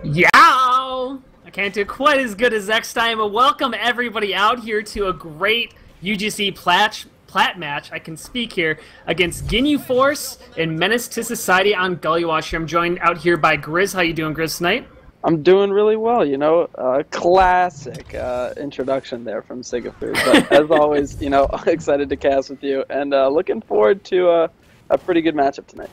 Yow! I can't do quite as good as next time, but welcome everybody out here to a great UGC Plat match, I can speak here, against Ginyu Force and Menace to Society on Gullywash. I'm joined out here by Grizz. How you doing, Grizz, tonight? I'm doing really well, you know, classic introduction there from Sigafoo. But as always, you know, excited to cast with you and looking forward to a pretty good matchup tonight.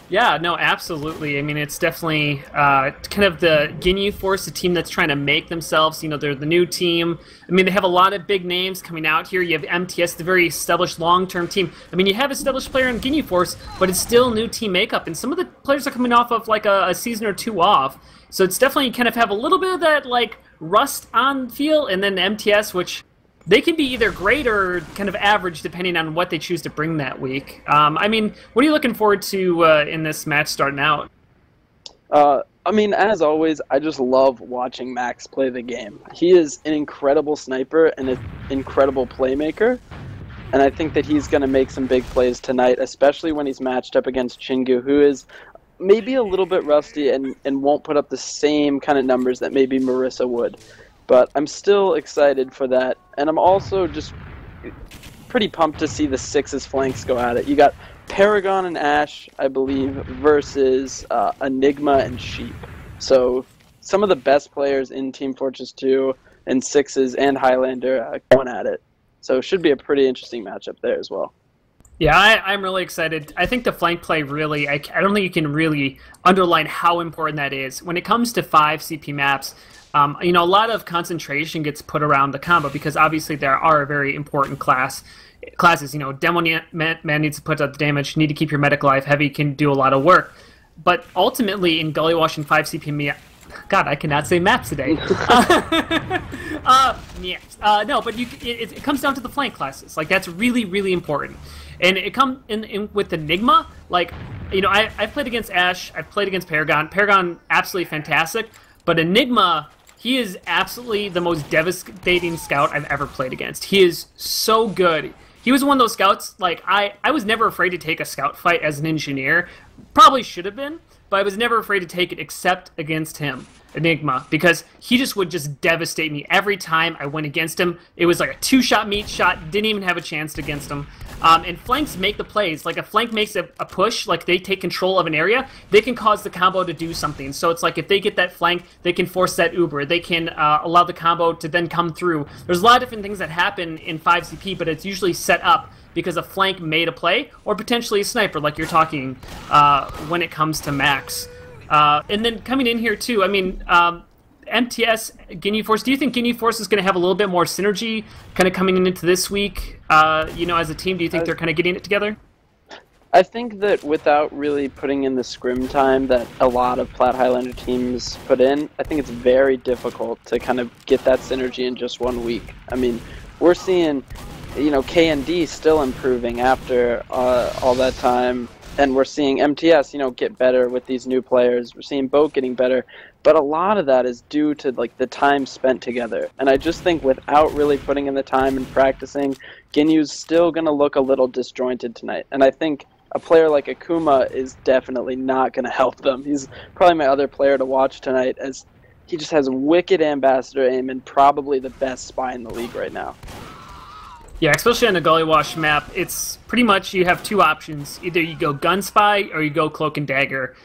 Yeah, no, absolutely. I mean, it's definitely kind of the Ginyu Force, the team that's trying to make themselves. You know, they're the new team. I mean, they have a lot of big names coming out here. You have mTs, the very established long-term team. I mean, you have established player in Ginyu Force, but it's still new team makeup. And some of the players are coming off of like a season or two off. So it's definitely kind of have a little bit of that like rust on feel. And then mTs, which they can be either great or kind of average depending on what they choose to bring that week. I mean, what are you looking forward to in this match starting out? I mean, as always, I just love watching Max play the game. He is an incredible sniper and an incredible playmaker, and I think that he's going to make some big plays tonight, especially when he's matched up against Ginyu, who is maybe a little bit rusty and won't put up the same kind of numbers that maybe Marissa would. But I'm still excited for that, and I'm also just pretty pumped to see the Six's flanks go at it. You got Paragon and Ash, I believe, versus Enigma and Sheep. So some of the best players in Team Fortress 2 and Sixes and Highlander going at it. So it should be a pretty interesting matchup there as well. Yeah, I'm really excited. I think the flank play really, I don't think you can really underline how important that is. When it comes to 5 CP maps, you know, a lot of concentration gets put around the combo because obviously there are very important classes. You know, Demo man needs to put out the damage, need to keep your medic alive, Heavy can do a lot of work. But ultimately in Gullywash and 5 CP God, I cannot say maps today. No, but it comes down to the flank classes. Like, that's really, really important. And it comes in with Enigma. Like, you know, I've played against Ash, I've played against Paragon. Paragon, absolutely fantastic. But Enigma, he is absolutely the most devastating scout I've ever played against. He is so good. He was one of those scouts, like, I was never afraid to take a scout fight as an engineer. Probably should have been, but I was never afraid to take it except against him, Enigma, because he just would just devastate me every time I went against him. It was like a 2-shot meat shot, didn't even have a chance against him. And flanks make the plays. Like, a flank makes a push, like they take control of an area, they can cause the combo to do something. So it's like if they get that flank, they can force that Uber. They can allow the combo to then come through. There's a lot of different things that happen in 5CP, but it's usually set up because a flank made a play, or potentially a sniper, like you're talking when it comes to Max. And then coming in here too, I mean, mTs, Ginyu Force, do you think Ginyu Force is going to have a little bit more synergy kind of coming into this week, you know, as a team? Do you think they're kind of getting it together? I think that without really putting in the scrim time that a lot of Plat Highlander teams put in, I think it's very difficult to kind of get that synergy in just 1 week. I mean, we're seeing, you know, K&D still improving after all that time, and we're seeing mTs, you know, get better with these new players. We're seeing Boat getting better, but a lot of that is due to like the time spent together. And I just think without really putting in the time and practicing, Ginyu's still going to look a little disjointed tonight. And I think a player like Akuma is definitely not going to help them. He's probably my other player to watch tonight, as he just has wicked ambassador aim and probably the best spy in the league right now. Yeah, especially on the Gullywash map, it's pretty much you have 2 options. Either you go gun spy or you go cloak and dagger,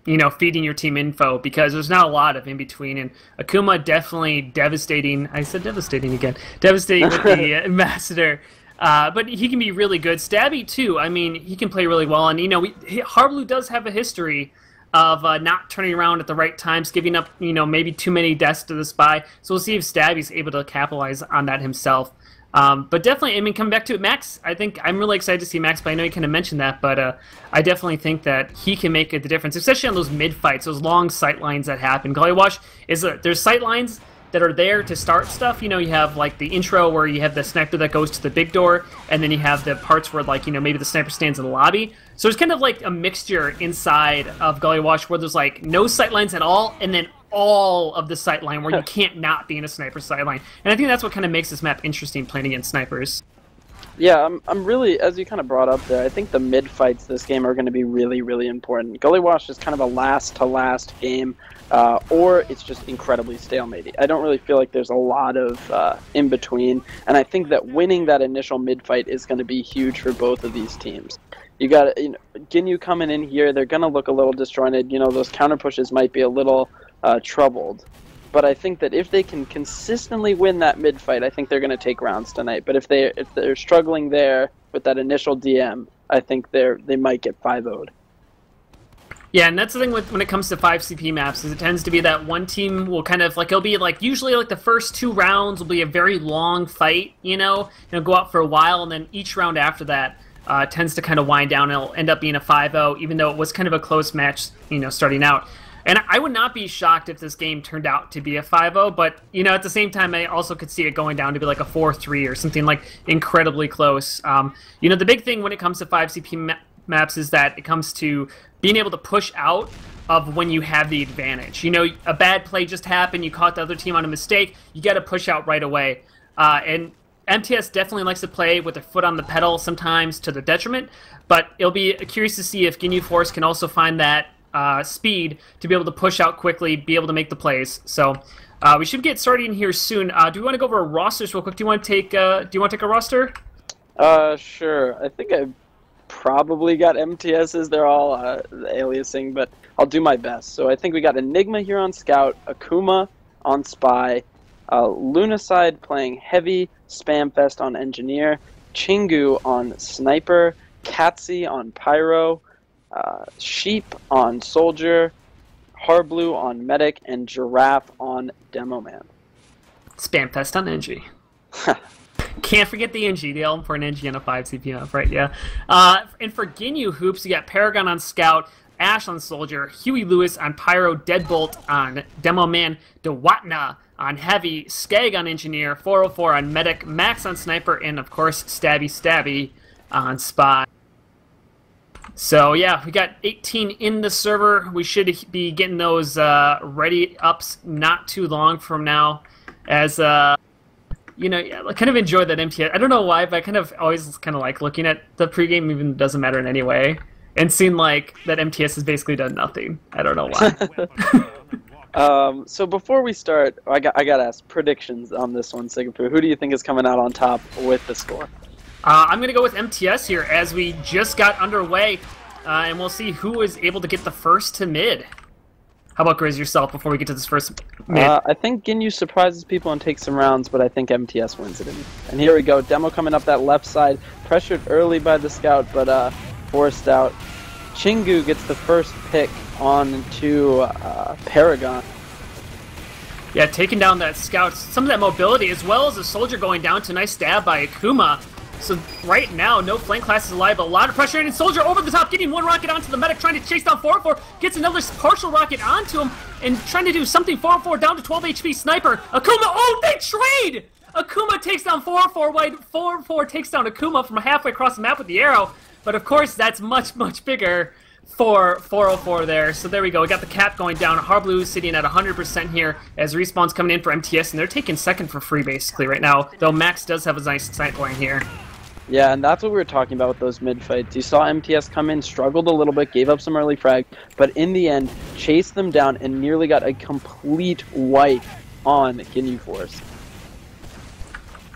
you know, feeding your team info, because there's not a lot of in between. And Akuma definitely devastating. I said devastating again. Devastating with the ambassador. But he can be really good. Stabby, too. I mean, he can play really well. And, you know, Harblue does have a history of not turning around at the right times, giving up, you know, maybe too many deaths to the spy. So we'll see if Stabby's able to capitalize on that himself. But definitely, I mean, coming back to it, Max, I think I'm really excited to see Max, but I know you kind of mentioned that, but I definitely think that he can make the difference, especially on those mid-fights, those long sight lines that happen. Gullywash there's sight lines that are there to start stuff. You know, you have, like, the intro where you have the sniper that goes to the big door, and then you have the parts where, like, you know, maybe the sniper stands in the lobby. So there's kind of, like, a mixture inside of Gullywash where there's, like, no sight lines at all, and then all of the sightline where you can't not be in a sniper sightline. And I think that's what kind of makes this map interesting playing against snipers. Yeah, I'm really, as you kind of brought up there, I think the mid fights this game are going to be really, really important. Gullywash is kind of a last-to-last game, or it's just incredibly stalematy. I don't really feel like there's a lot of in-between, and I think that winning that initial mid fight is going to be huge for both of these teams. You got Ginyu coming in here, they're going to look a little disjointed. Those counter pushes might be a little troubled. But I think that if they can consistently win that mid fight, I think they're going to take rounds tonight. But if they're struggling there with that initial DM, I think they might get 5-0'd. Yeah, and that's the thing when it comes to 5CP maps, is it tends to be that one team will kind of it'll be usually the first 2 rounds will be a very long fight, it'll go out for a while, and then each round after that tends to kind of wind down, and it'll end up being a 5-0, even though it was kind of a close match, starting out. And I would not be shocked if this game turned out to be a 5-0, but, at the same time, I also could see it going down to be a 4-3 or something incredibly close. The big thing when it comes to 5CP maps is that it comes to being able to push out of when you have the advantage. A bad play just happened, you caught the other team on a mistake, you got to push out right away. And mTs definitely likes to play with their foot on the pedal, sometimes to their detriment, but it'll be curious to see if Ginyu Force can also find that speed to be able to push out quickly, be able to make the plays. So we should get started in here soon. Do we want to go over our rosters real quick? Do you want to take a roster? Sure. I think I probably got mTSs. They're all aliasing, but I'll do my best. So I think we got Enigma here on Scout, Akuma on Spy, Lunacide playing Heavy, Spamfest on Engineer, Chingu on Sniper, Katsi on Pyro, Sheep on Soldier, Harblue on Medic, and Giraffe on Demo Man. Spamfest on NG. Can't forget the NG, the all important NG on a 5CP map, right? Yeah. And for Ginyu Hoops, you got Paragon on Scout, Ash on Soldier, Huey Lewis on Pyro, Deadbolt on Demo Man, Dewatna on Heavy, Skag on Engineer, 404 on Medic, Max on Sniper, and of course Stabby on Spy. So yeah, we got 18 in the server. We should be getting those ready ups not too long from now. As I kind of enjoy that mTs. I don't know why, but I kind of always like looking at the pregame, even if it doesn't matter in any way, and seeing that mTs has basically done nothing. I don't know why. So before we start, I got to ask predictions on this one, Sigafoo. Who do you think is coming out on top with the score? I'm going to go with mTs here as we just got underway, and we'll see who is able to get the first to mid. How about Grizz yourself before we get to this first mid? I think Ginyu surprises people and takes some rounds, but I think mTs wins it. And here we go. Demo coming up that left side. Pressured early by the scout, but forced out. Chingu gets the first pick on to Paragon. Yeah, taking down that scout. Some of that mobility, as well as a soldier going down to a nice stab by Akuma. So right now, no flank class is alive, but a lot of pressure, and Soldier over the top, getting one rocket onto the Medic, trying to chase down 404, gets another partial rocket onto him, and trying to do something. 404 down to 12 HP Sniper. Akuma, oh, they trade! Akuma takes down 404, while 404 takes down Akuma from halfway across the map with the arrow, but of course, that's much, much bigger for 404 there. So there we go. We got the cap going down. Harblue sitting at 100% here as Respawn's coming in for mTs, and they're taking second for free basically right now, though Max does have a nice sight line here. Yeah, and that's what we were talking about with those mid-fights. You saw mTs come in, struggled a little bit, gave up some early frag, but in the end, chased them down and nearly got a complete wipe on Ginyu Force.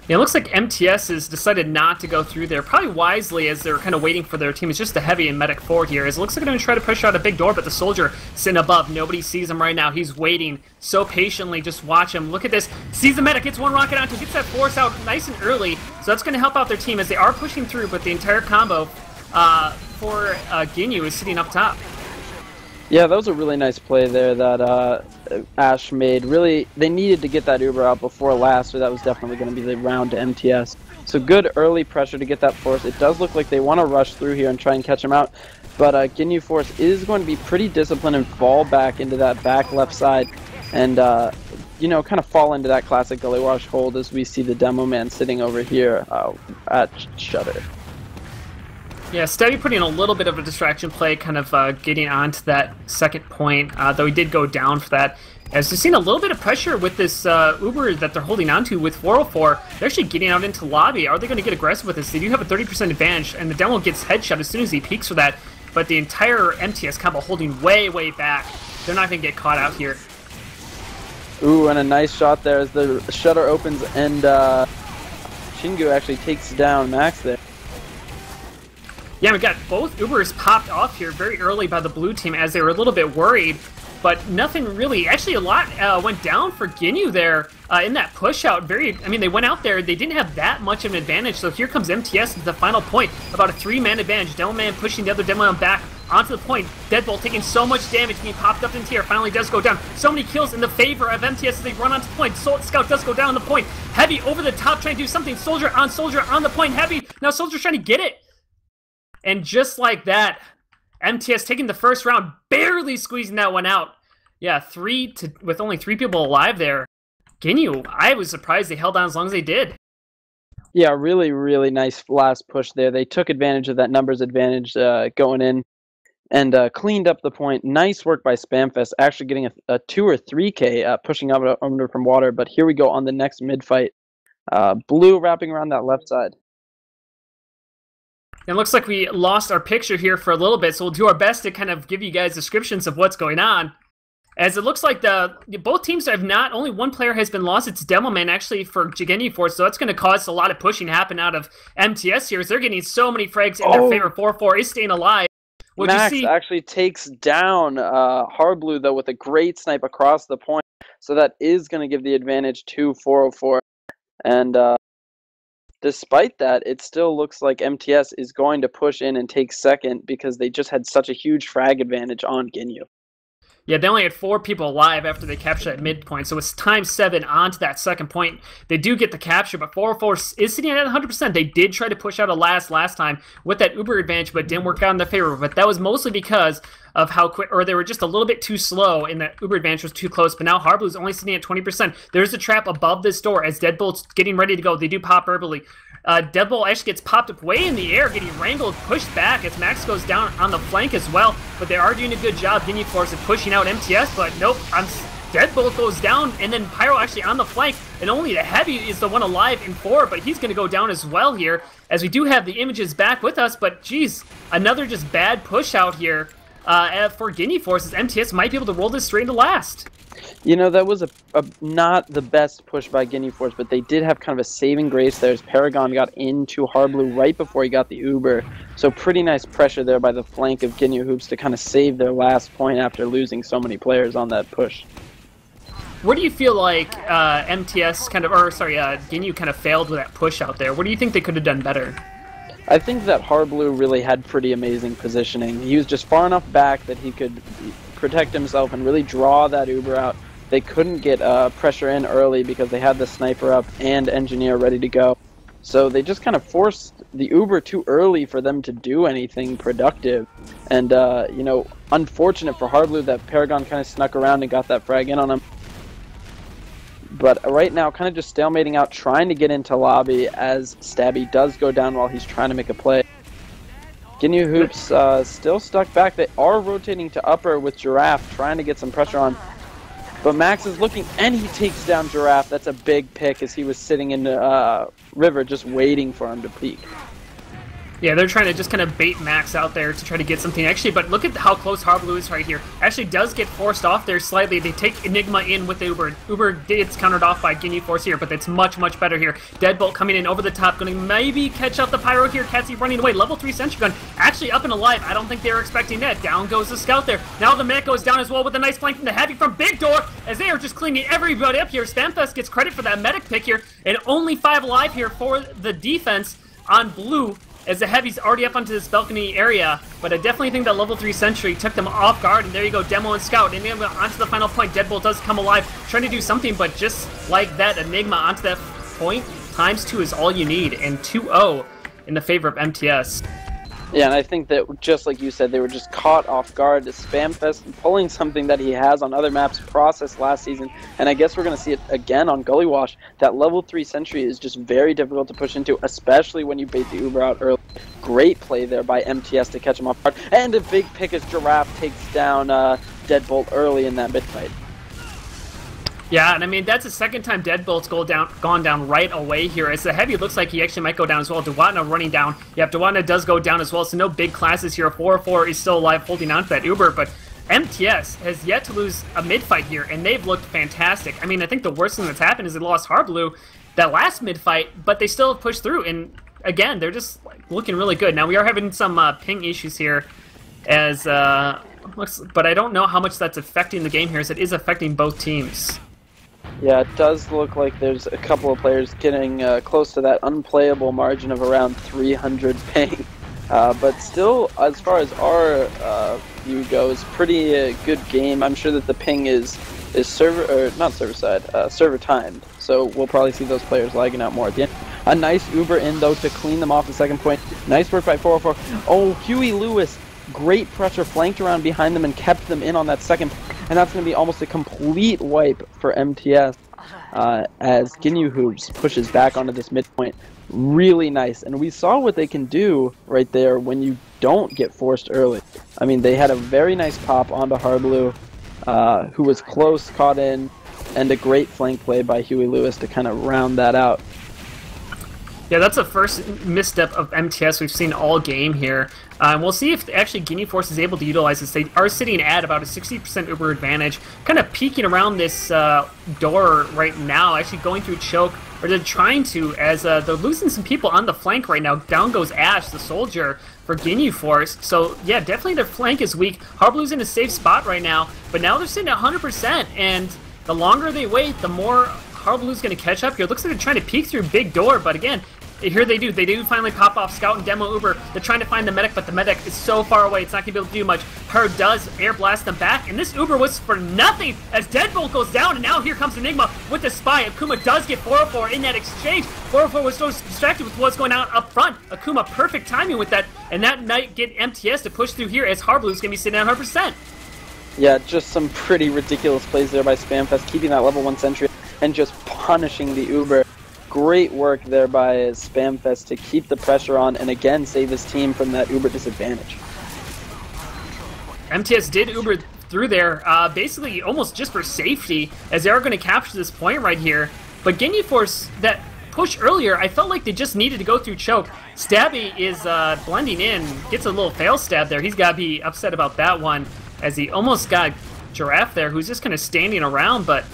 Yeah, it looks like mTs has decided not to go through there, probably wisely, as they're kind of waiting for their team. It's just the Heavy and Medic forward here. As it looks like they're going to try to push out a big door, but the Soldier sitting above. Nobody sees him right now. He's waiting so patiently. Just watch him. Look at this. Sees the Medic, gets one rocket onto, gets that force out nice and early. So that's going to help out their team as they are pushing through, but the entire combo for Ginyu is sitting up top. Yeah, that was a really nice play there that Ash made. Really, they needed to get that Uber out before last, so that was definitely going to be the round to mTs. So good early pressure to get that force. It does look like they want to rush through here and try and catch him out, but Ginyu Force is going to be pretty disciplined and fall back into that back left side and, you know, kind of fall into that classic Gullywash hold as we see the Demo Man sitting over here at Shutter. Yeah, Stabby putting a little bit of a distraction play, kind of getting onto that second point, though he did go down for that. As we've seen a little bit of pressure with this Uber that they're holding on to with 404, they're actually getting out into lobby. Are they going to get aggressive with this? They do have a 30% advantage, and the demo gets headshot as soon as he peeks for that, but the entire MTS combo holding way, way back. They're not going to get caught out here. Ooh, and a nice shot there as the shutter opens, and Ginyu actually takes down Max there. Yeah, we got both Ubers popped off here very early by the blue team as they were a little bit worried, but nothing really. Actually, a lot went down for Ginyu there in that push out. I mean, they went out there, they didn't have that much of an advantage, so here comes MTS at the final point. About a 3-man advantage. Demoman pushing the other Demoman back onto the point. Deadbolt taking so much damage, being popped up into here. Finally does go down. So many kills in the favor of MTS as they run onto the point. Scout does go down on the point. Heavy over the top trying to do something. Soldier on the point. Heavy. Now Soldier's trying to get it. And just like that, MTS taking the first round, barely squeezing that one out. Yeah, with only 3 people alive there. Ginyu, I was surprised they held on as long as they did. Yeah, really, really nice last push there. They took advantage of that numbers advantage going in and cleaned up the point. Nice work by Spamfest, actually getting a 2 or 3K pushing up under from water. But here we go on the next mid fight. Blue wrapping around that left side. It looks like we lost our picture here for a little bit, so we'll do our best to kind of give you guys descriptions of what's going on. As it looks like both teams have not, only one player has been lost. It's Demoman actually for Ginyu Force, so that's going to cause a lot of pushing to happen out of MTS here. As they're getting so many frags in their favor. 4-4 is staying alive. Max actually takes down Hardblue though with a great snipe across the point, so that is going to give the advantage to 404. And despite that, it still looks like MTS is going to push in and take second because they just had such a huge frag advantage on Ginyu. Yeah, they only had 4 people alive after they captured that midpoint, so it's ×7 onto that second point. They do get the capture, but 404 is sitting at 100%. They did try to push out a last time with that Uber advantage, but didn't work out in their favor. But that was mostly because of how quick, or they were just a little bit too slow, and that Uber advantage was too close. But now Harblue's only sitting at 20%. There's a trap above this door as Deadbolt's getting ready to go. They do pop early. Deadbolt actually gets popped up way in the air, getting wrangled, pushed back as Max goes down on the flank as well. But they are doing a good job, Ginyu Force, of pushing out MTS, but nope, Deadbolt goes down, and then Pyro actually on the flank, and only the Heavy is the one alive in 4, but he's going to go down as well here, as we do have the images back with us, but geez, another just bad push out here for Ginyu Force, as MTS might be able to roll this straight into last. You know, that was not the best push by Ginyu Force, but they did have kind of a saving grace there as Paragon got into Hardblue right before he got the Uber. So pretty nice pressure there by the flank of Ginyu Hoops to kind of save their last point after losing so many players on that push. Where do you feel like Ginyu kind of failed with that push out there? What do you think they could have done better? I think that Hardblue really had pretty amazing positioning. He was just far enough back that he could protect himself and really draw that Uber out. They couldn't get pressure in early because they had the sniper up and engineer ready to go. So they just kind of forced the Uber too early for them to do anything productive. And, you know, unfortunate for Hardblue that Paragon kind of snuck around and got that frag in on him. But right now, kind of just stalemating out, trying to get into lobby as Stabby does go down while he's trying to make a play. Ginyu Hoops still stuck back. They are rotating to upper with Giraffe, trying to get some pressure on. But Max is looking, and he takes down Giraffe. That's a big pick as he was sitting in the river just waiting for him to peek. Yeah, they're trying to just kind of bait Max out there to try to get something. Actually, but look at how close Hardblue is right here. Actually does get forced off there slightly. They take Enigma in with the Uber. Uber gets countered off by Ginyu Force here, but it's much, much better here. Deadbolt coming in over the top, going to maybe catch out the Pyro here. Catsy running away. Level 3 Sentry Gun actually up and alive. I don't think they were expecting that. Down goes the Scout there. Now the Mech goes down as well with a nice flank from the Heavy from Big Door as they are just cleaning everybody up here. Spamfest gets credit for that medic pick here, and only 5 alive here for the defense on Blue, as the Heavy's already up onto this balcony area. But I definitely think that level 3 Sentry took them off guard, and there you go, Demo and Scout, and then onto the final point. Deadbolt does come alive, trying to do something, but just like that, Enigma onto that point, ×2 is all you need, and 2-0 in the favor of MTS. Yeah, and I think that, just like you said, they were just caught off guard. Spamfest pulling something that he has on other maps processed last season, and I guess we're going to see it again on Gullywash. That level 3 Sentry is just very difficult to push into, especially when you bait the Uber out early. Great play there by MTS to catch him off guard, and a big pick as Giraffe takes down Deadbolt early in that mid fight. Yeah, and I mean, that's the second time Deadbolt's gone down right away here. As the Heavy looks like he actually might go down as well. Dewatna running down. Yep, Dewatna does go down as well, so no big classes here. 404 is still alive, holding on to that Uber, but mTs has yet to lose a mid-fight here, and they've looked fantastic. I mean, I think the worst thing that's happened is they lost Harblue that last mid-fight, but they still have pushed through, and again, they're just looking really good. Now, we are having some ping issues here, as but I don't know how much that's affecting the game here, as it is affecting both teams. Yeah, it does look like there's a couple of players getting close to that unplayable margin of around 300 ping. But still, as far as our view goes, pretty good game. I'm sure that the ping is server, or not server side, server timed. So we'll probably see those players lagging out more at the end. A nice Uber in though to clean them off the second point. Nice work by 404. Oh, Huey Lewis, great pressure, flanked around behind them and kept them in on that second. And that's going to be almost a complete wipe for mTs as Ginyu pushes back onto this midpoint. Really nice. And we saw what they can do right there when you don't get forced early. I mean, they had a very nice pop onto Harblue, who was close, caught in, and a great flank play by Huey Lewis to kind of round that out. Yeah, that's the first misstep of mTs we've seen all game here. We'll see if actually Ginyu Force is able to utilize this. They are sitting at about a 60% Uber advantage, kind of peeking around this door right now, actually going through choke, or they're trying to, as they're losing some people on the flank right now. Down goes Ash, the soldier, for Ginyu Force. So, yeah, definitely their flank is weak. Harblue's in a safe spot right now, but now they're sitting at 100%, and the longer they wait, the more Harblue's going to catch up here. It looks like they're trying to peek through big door, but again, here they do. They do finally pop off Scout and Demo Uber. They're trying to find the medic, but the medic is so far away, it's not going to be able to do much. Her does air blast them back, and this Uber was for nothing as Deadbolt goes down, and now here comes Enigma with the spy. Akuma does get 404 in that exchange. 404 was so distracted with what's going on up front. Akuma, perfect timing with that, and that might get mTs to push through here as Harblue's going to be sitting at 100%. Yeah, just some pretty ridiculous plays there by Spamfest, keeping that level 1 sentry and just punishing the Uber. Great work there by Spamfest to keep the pressure on and again save his team from that Uber disadvantage. mTs did Uber through there, basically almost just for safety, as they are going to capture this point right here. But Ginyu Force, that push earlier, I felt like they just needed to go through choke. Stabby is blending in, gets a little fail stab there. He's got to be upset about that one, as he almost got Giraffe there, who's just kind of standing around, but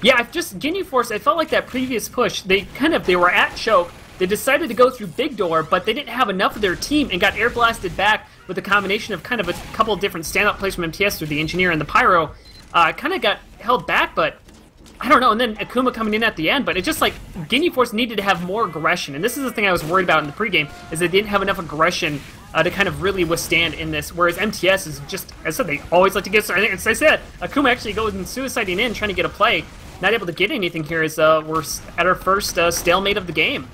yeah, Ginyu Force, I felt like that previous push, they were at choke, they decided to go through big door, but they didn't have enough of their team and got air blasted back with a combination of kind of a couple of different stand-up plays from mTs through the Engineer and the Pyro. Kind of got held back, but I don't know, and then Akuma coming in at the end, but it's just like Ginyu Force needed to have more aggression, and this is the thing I was worried about in the pregame, is they didn't have enough aggression to kind of really withstand in this, whereas mTs is just, as I said, they always like to get, as I said, Akuma actually goes and suiciding in, trying to get a play. Not able to get anything here as we're at our first stalemate of the game.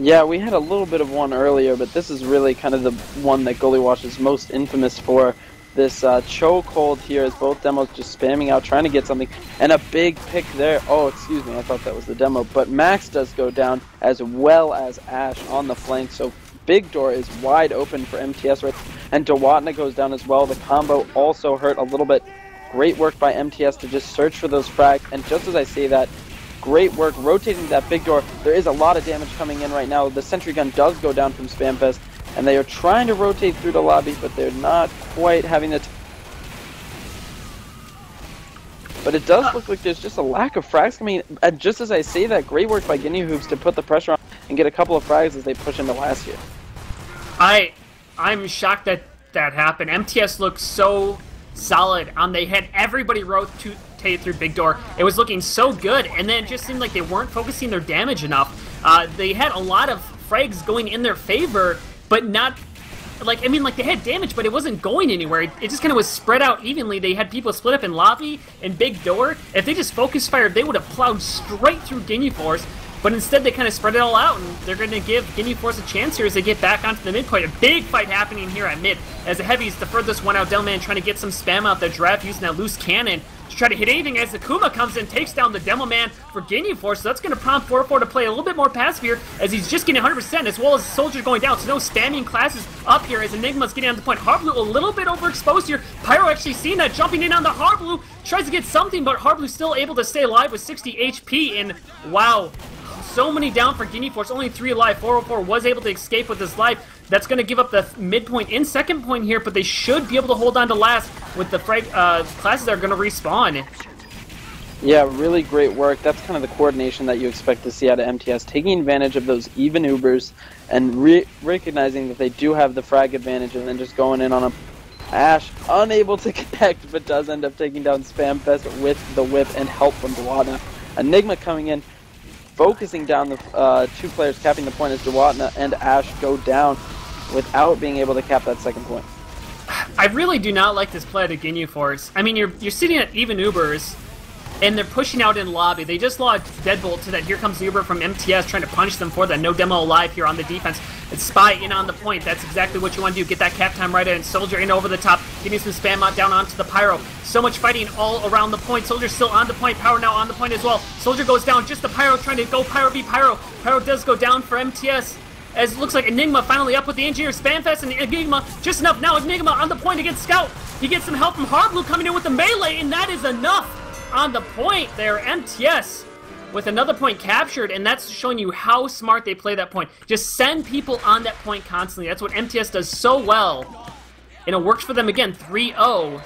Yeah, we had a little bit of one earlier, but this is really kind of the one that Gullywash is most infamous for. This chokehold here as both demos just spamming out, trying to get something, and a big pick there. Oh, excuse me, I thought that was the demo, but Max does go down as well as Ash on the flank, so big door is wide open for mTs right, and Dewatna goes down as well. The combo also hurt a little bit. Great work by mTs to just search for those frags, and just as I say that, great work rotating that big door. There is a lot of damage coming in right now. The sentry gun does go down from Spamfest, and they are trying to rotate through the lobby, but they're not quite having the but it does look like there's just a lack of frags coming in. And just as I say that, great work by Ginyu Hoops to put the pressure on and get a couple of frags as they push into last year. I'm shocked that that happened. mTs looks so solid. They had everybody rotate through big door. It was looking so good, and then it just seemed like they weren't focusing their damage enough. They had a lot of frags going in their favor, but not, like, I mean, like, they had damage, but it wasn't going anywhere. It just kind of was spread out evenly. They had people split up in lobby and big door. If they just focus fired, they would have plowed straight through Ginyu Force. But instead, they kind of spread it all out, and they're going to give Ginyu Force a chance here as they get back onto the midpoint. A big fight happening here at mid, as the Heavy's the furthest one out. Delman trying to get some spam out there. Giraffe using that loose cannon, to try to hit anything as the Kuma comes in, takes down the Demo Man for Ginyu Force. So that's going to prompt 404 to play a little bit more passive here as he's just getting 100%, as well as Soldier going down. So no spamming classes up here as Enigma's getting on the point. Hardblue a little bit overexposed here. Pyro actually seeing that, jumping in on the Hardblue, tries to get something, but Hardblue still able to stay alive with 60 HP. And wow, so many down for Ginyu Force, only 3 alive. 404 was able to escape with his life. That's going to give up the midpoint in second point here, but they should be able to hold on to last with the classes that are going to respawn. Yeah, really great work. That's kind of the coordination that you expect to see out of mTs, taking advantage of those even Ubers and recognizing that they do have the frag advantage and then just going in on a Ash, unable to connect, but does end up taking down Spamfest with the whip and help from Dewatna. Enigma coming in, focusing down the 2 players, capping the point as Dewatna and Ash go down without being able to cap that second point. I really do not like this play to Ginyu Force. I mean, you're sitting at even Ubers, and they're pushing out in lobby. They just lost Deadbolt to that Here Comes the Uber from mTs, trying to punish them for that. No demo alive here on the defense. It's Spy in on the point. That's exactly what you want to do. Get that cap time right in. Soldier in over the top, getting some spam out down onto the Pyro. So much fighting all around the point. Soldier still on the point. Power now on the point as well. Soldier goes down. Just the Pyro trying to go Pyro v Pyro. Pyro does go down for mTs. As it looks like Enigma finally up with the Engineer. Spamfest and Enigma just enough. Now Enigma on the point against Scout. He gets some help from Hardblue coming in with the melee, and that is enough on the point there. mTs with another point captured, and that's showing you how smart they play that point. Just send people on that point constantly. That's what mTs does so well, and it works for them again. 3-0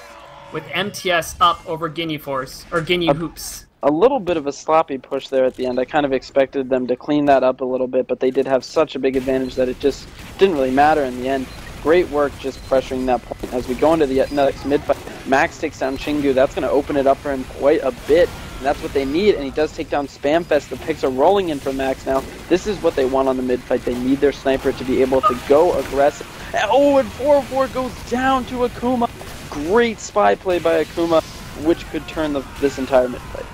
with mTs up over Ginyu Force, or Ginyu Hoops. A little bit of a sloppy push there at the end. I kind of expected them to clean that up a little bit, but they did have such a big advantage that it just didn't really matter in the end. Great work just pressuring that point. As we go into the next mid-fight, Max takes down Chingu. That's going to open it up for him quite a bit, and that's what they need, and he does take down Spamfest. The picks are rolling in for Max now. This is what they want on the mid-fight. They need their sniper to be able to go aggressive. Oh, and 404 goes down to Akuma. Great spy play by Akuma, which could turn this entire mid-fight.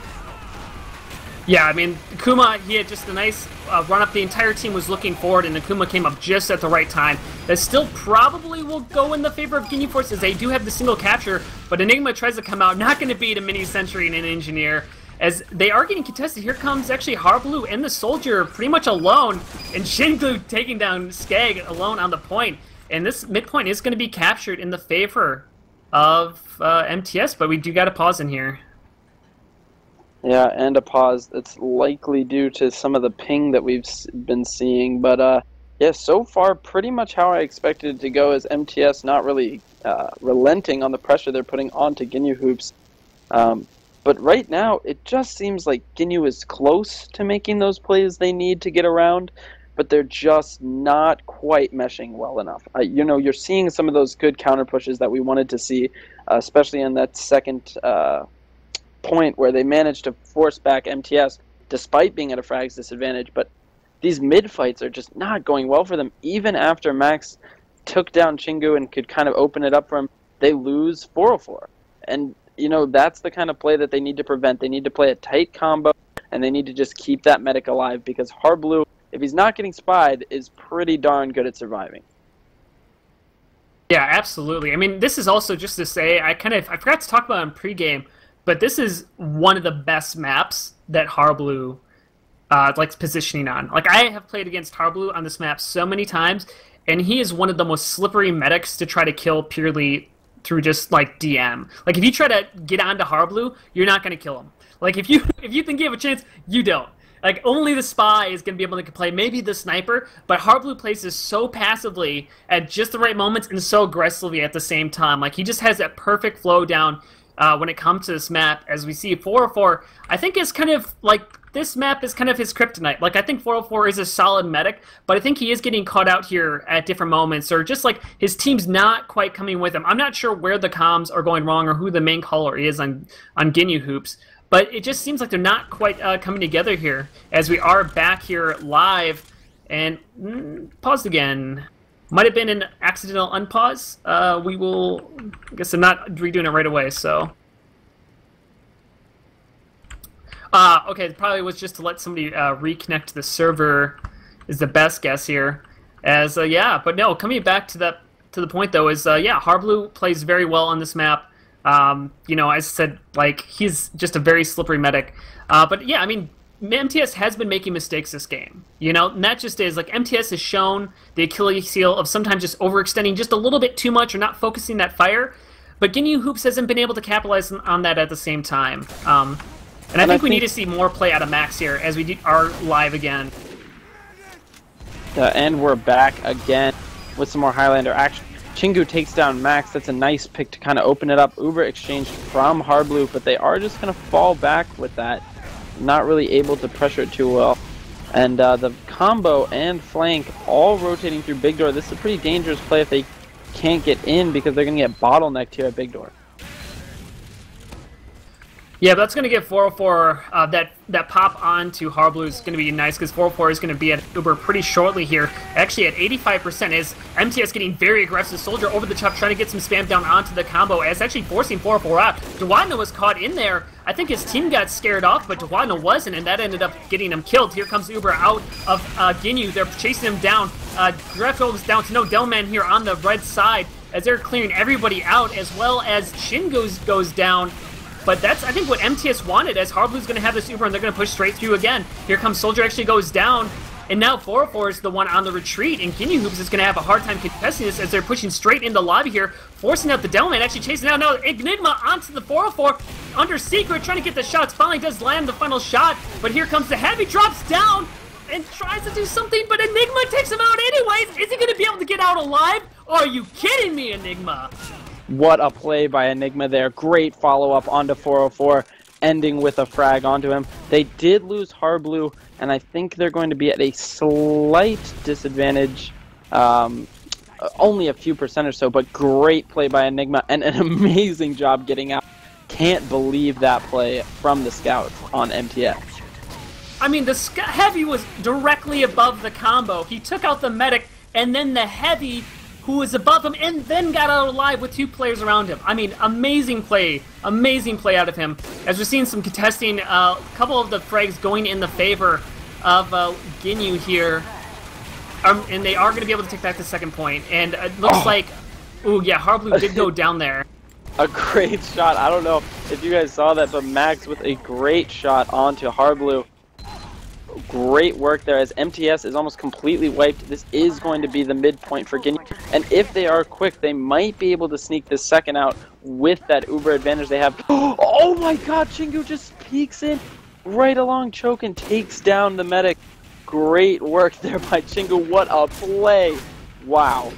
Yeah, I mean, Akuma, he had just a nice run-up. The entire team was looking forward, and Akuma came up just at the right time. That still probably will go in the favor of Ginyu Force, as they do have the single capture, but Enigma tries to come out, not going to beat a mini-sentry and an engineer, as they are getting contested. Here comes actually Hardblue and the Soldier pretty much alone, and Shinglue taking down Skag alone on the point. And this midpoint is going to be captured in the favor of mTs, but we do got to pause in here. Yeah, and a pause. It's likely due to some of the ping that we've been seeing. But, yeah, so far pretty much how I expected it to go, as mTs not really relenting on the pressure they're putting onto Ginyu Hoops. But right now, it just seems like Ginyu is close to making those plays they need to get around, but they're just not quite meshing well enough. You know, you're seeing some of those good counter pushes that we wanted to see, especially in that second point where they managed to force back mTs despite being at a frags disadvantage, but these mid-fights are just not going well for them. Even after Max took down Chingu and could kind of open it up for him, they lose 404. And, you know, that's the kind of play that they need to prevent. They need to play a tight combo, and they need to just keep that medic alive, because Hardblue, if he's not getting spied, is pretty darn good at surviving. Yeah, absolutely. I mean, this is also just to say, I forgot to talk about it in pregame, but this is one of the best maps that Hardblue likes positioning on. Like, I have played against Hardblue on this map so many times, and he is one of the most slippery medics to try to kill purely through just, like, DM. Like, if you try to get onto Hardblue, you're not going to kill him. Like, if you think you have a chance, you don't. Like, only the spy is going to be able to play, maybe the sniper, but Hardblue plays this so passively at just the right moments and so aggressively at the same time. Like, he just has that perfect flow down when it comes to this map. As we see, 404, I think is kind of, like, this map is kind of his kryptonite. Like, I think 404 is a solid medic, but I think he is getting caught out here at different moments, or just, like, his team's not quite coming with him. I'm not sure where the comms are going wrong or who the main caller is on Ginyu Hoops, but it just seems like they're not quite coming together here, as we are back here live. And paused again. Might have been an accidental unpause. We will, I guess I'm not redoing it right away, so. Okay, it probably was just to let somebody reconnect to the server is the best guess here. As, yeah, but no, coming back to the point though is, yeah, Hardblue plays very well on this map. You know, as I said, like, he's just a very slippery medic. But yeah, I mean, mTs has been making mistakes this game. You know, and that just is, like, mTs has shown the Achilles heel of sometimes just overextending just a little bit too much or not focusing that fire. But Ginyu Hoops hasn't been able to capitalize on that at the same time. And I think we need to see more play out of Max here as we are live again. And we're back again with some more Highlander action. Chingu takes down Max. That's a nice pick to kind of open it up. Uber exchanged from Hardblue, but they are just going to fall back with that. Not really able to pressure it too well. And the combo and flank all rotating through Big Door. This is a pretty dangerous play if they can't get in because they're going to get bottlenecked here at Big Door. Yeah, but that's going to give 404 that pop on to Hardblue is going to be nice because 404 is going to be at Uber pretty shortly here. Actually at 85% is mTs getting very aggressive. Soldier over the top trying to get some spam down onto the combo as actually forcing 404 out. Dewatno was caught in there. I think his team got scared off, but Dewatno wasn't, and that ended up getting him killed. Here comes Uber out of Ginyu. They're chasing him down. Drefto is down to no Delman here on the red side as they're clearing everybody out, as well as Shin goes down. But that's, I think, what mTs wanted, as Hardblue's going to have this Uber, and they're going to push straight through again. Here comes Soldier, actually goes down, and now 404 is the one on the retreat, and Ginyu Hoops is going to have a hard time contesting this as they're pushing straight into the lobby here, forcing out the Delman, actually chasing out now Enigma onto the 404, under Secret, trying to get the shots, finally does land the final shot, but here comes the Heavy, drops down, and tries to do something, but Enigma takes him out anyways. Is he going to be able to get out alive? Are you kidding me, Enigma? What a play by Enigma there. Great follow-up onto 404, ending with a frag onto him. They did lose Hardblue, and I think they're going to be at a slight disadvantage. Only a few percent or so, but great play by Enigma, and an amazing job getting out. Can't believe that play from the scout on mTs. I mean, the Heavy was directly above the combo. He took out the medic, and then the Heavy, who was above him, and then got out alive with two players around him. I mean, amazing play out of him. As we're seeing some contesting, a couple of the frags going in the favor of Ginyu here, and they are going to be able to take back the second point. And it looks like, ooh, yeah, Hardblue did go down there. A great shot. I don't know if you guys saw that, but Max with a great shot onto Hardblue. Great work there as mTs is almost completely wiped. This is going to be the midpoint for Ginyu, and if they are quick, they might be able to sneak this second out with that Uber advantage they have. Oh my god, Chingu just peeks in right along Choke and takes down the medic. Great work there by Chingu. What a play. Wow.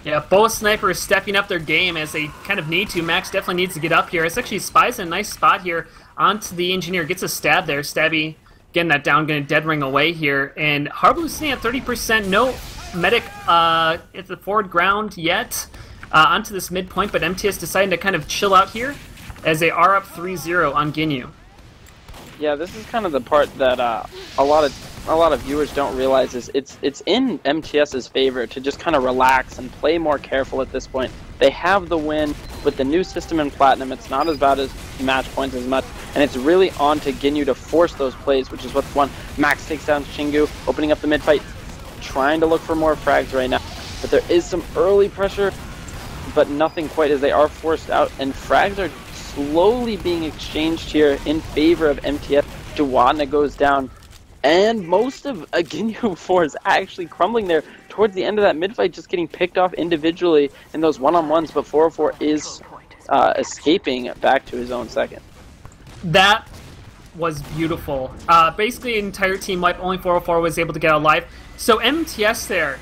Yeah, both snipers stepping up their game as they kind of need to. Max definitely needs to get up here. It's actually Spies in a nice spot here onto the engineer. Gets a stab there. Stabby getting that down, going to dead ring away here. And Hardblue's sitting at 30%. No medic at the forward ground yet onto this midpoint, but mTs deciding to kind of chill out here as they are up 3-0 on Ginyu. Yeah, this is kind of the part that a lot of viewers don't realize is it's in mTs's favor to just kind of relax and play more careful at this point. They have the win with the new system in Platinum. It's not as bad as match points as much, and it's really on to Ginyu to force those plays, which is what's won. Max takes down Chingu, opening up the mid-fight, trying to look for more frags right now. But there is some early pressure, but nothing quite as they are forced out, and frags are slowly being exchanged here in favor of mTs. Dewatno goes down, and most of Ginyu 4 is actually crumbling there towards the end of that mid-fight, just getting picked off individually in those one-on-ones, but 404 is escaping back to his own second. That was beautiful. Basically, an entire team wipe, only 404 was able to get out alive. So mTs there,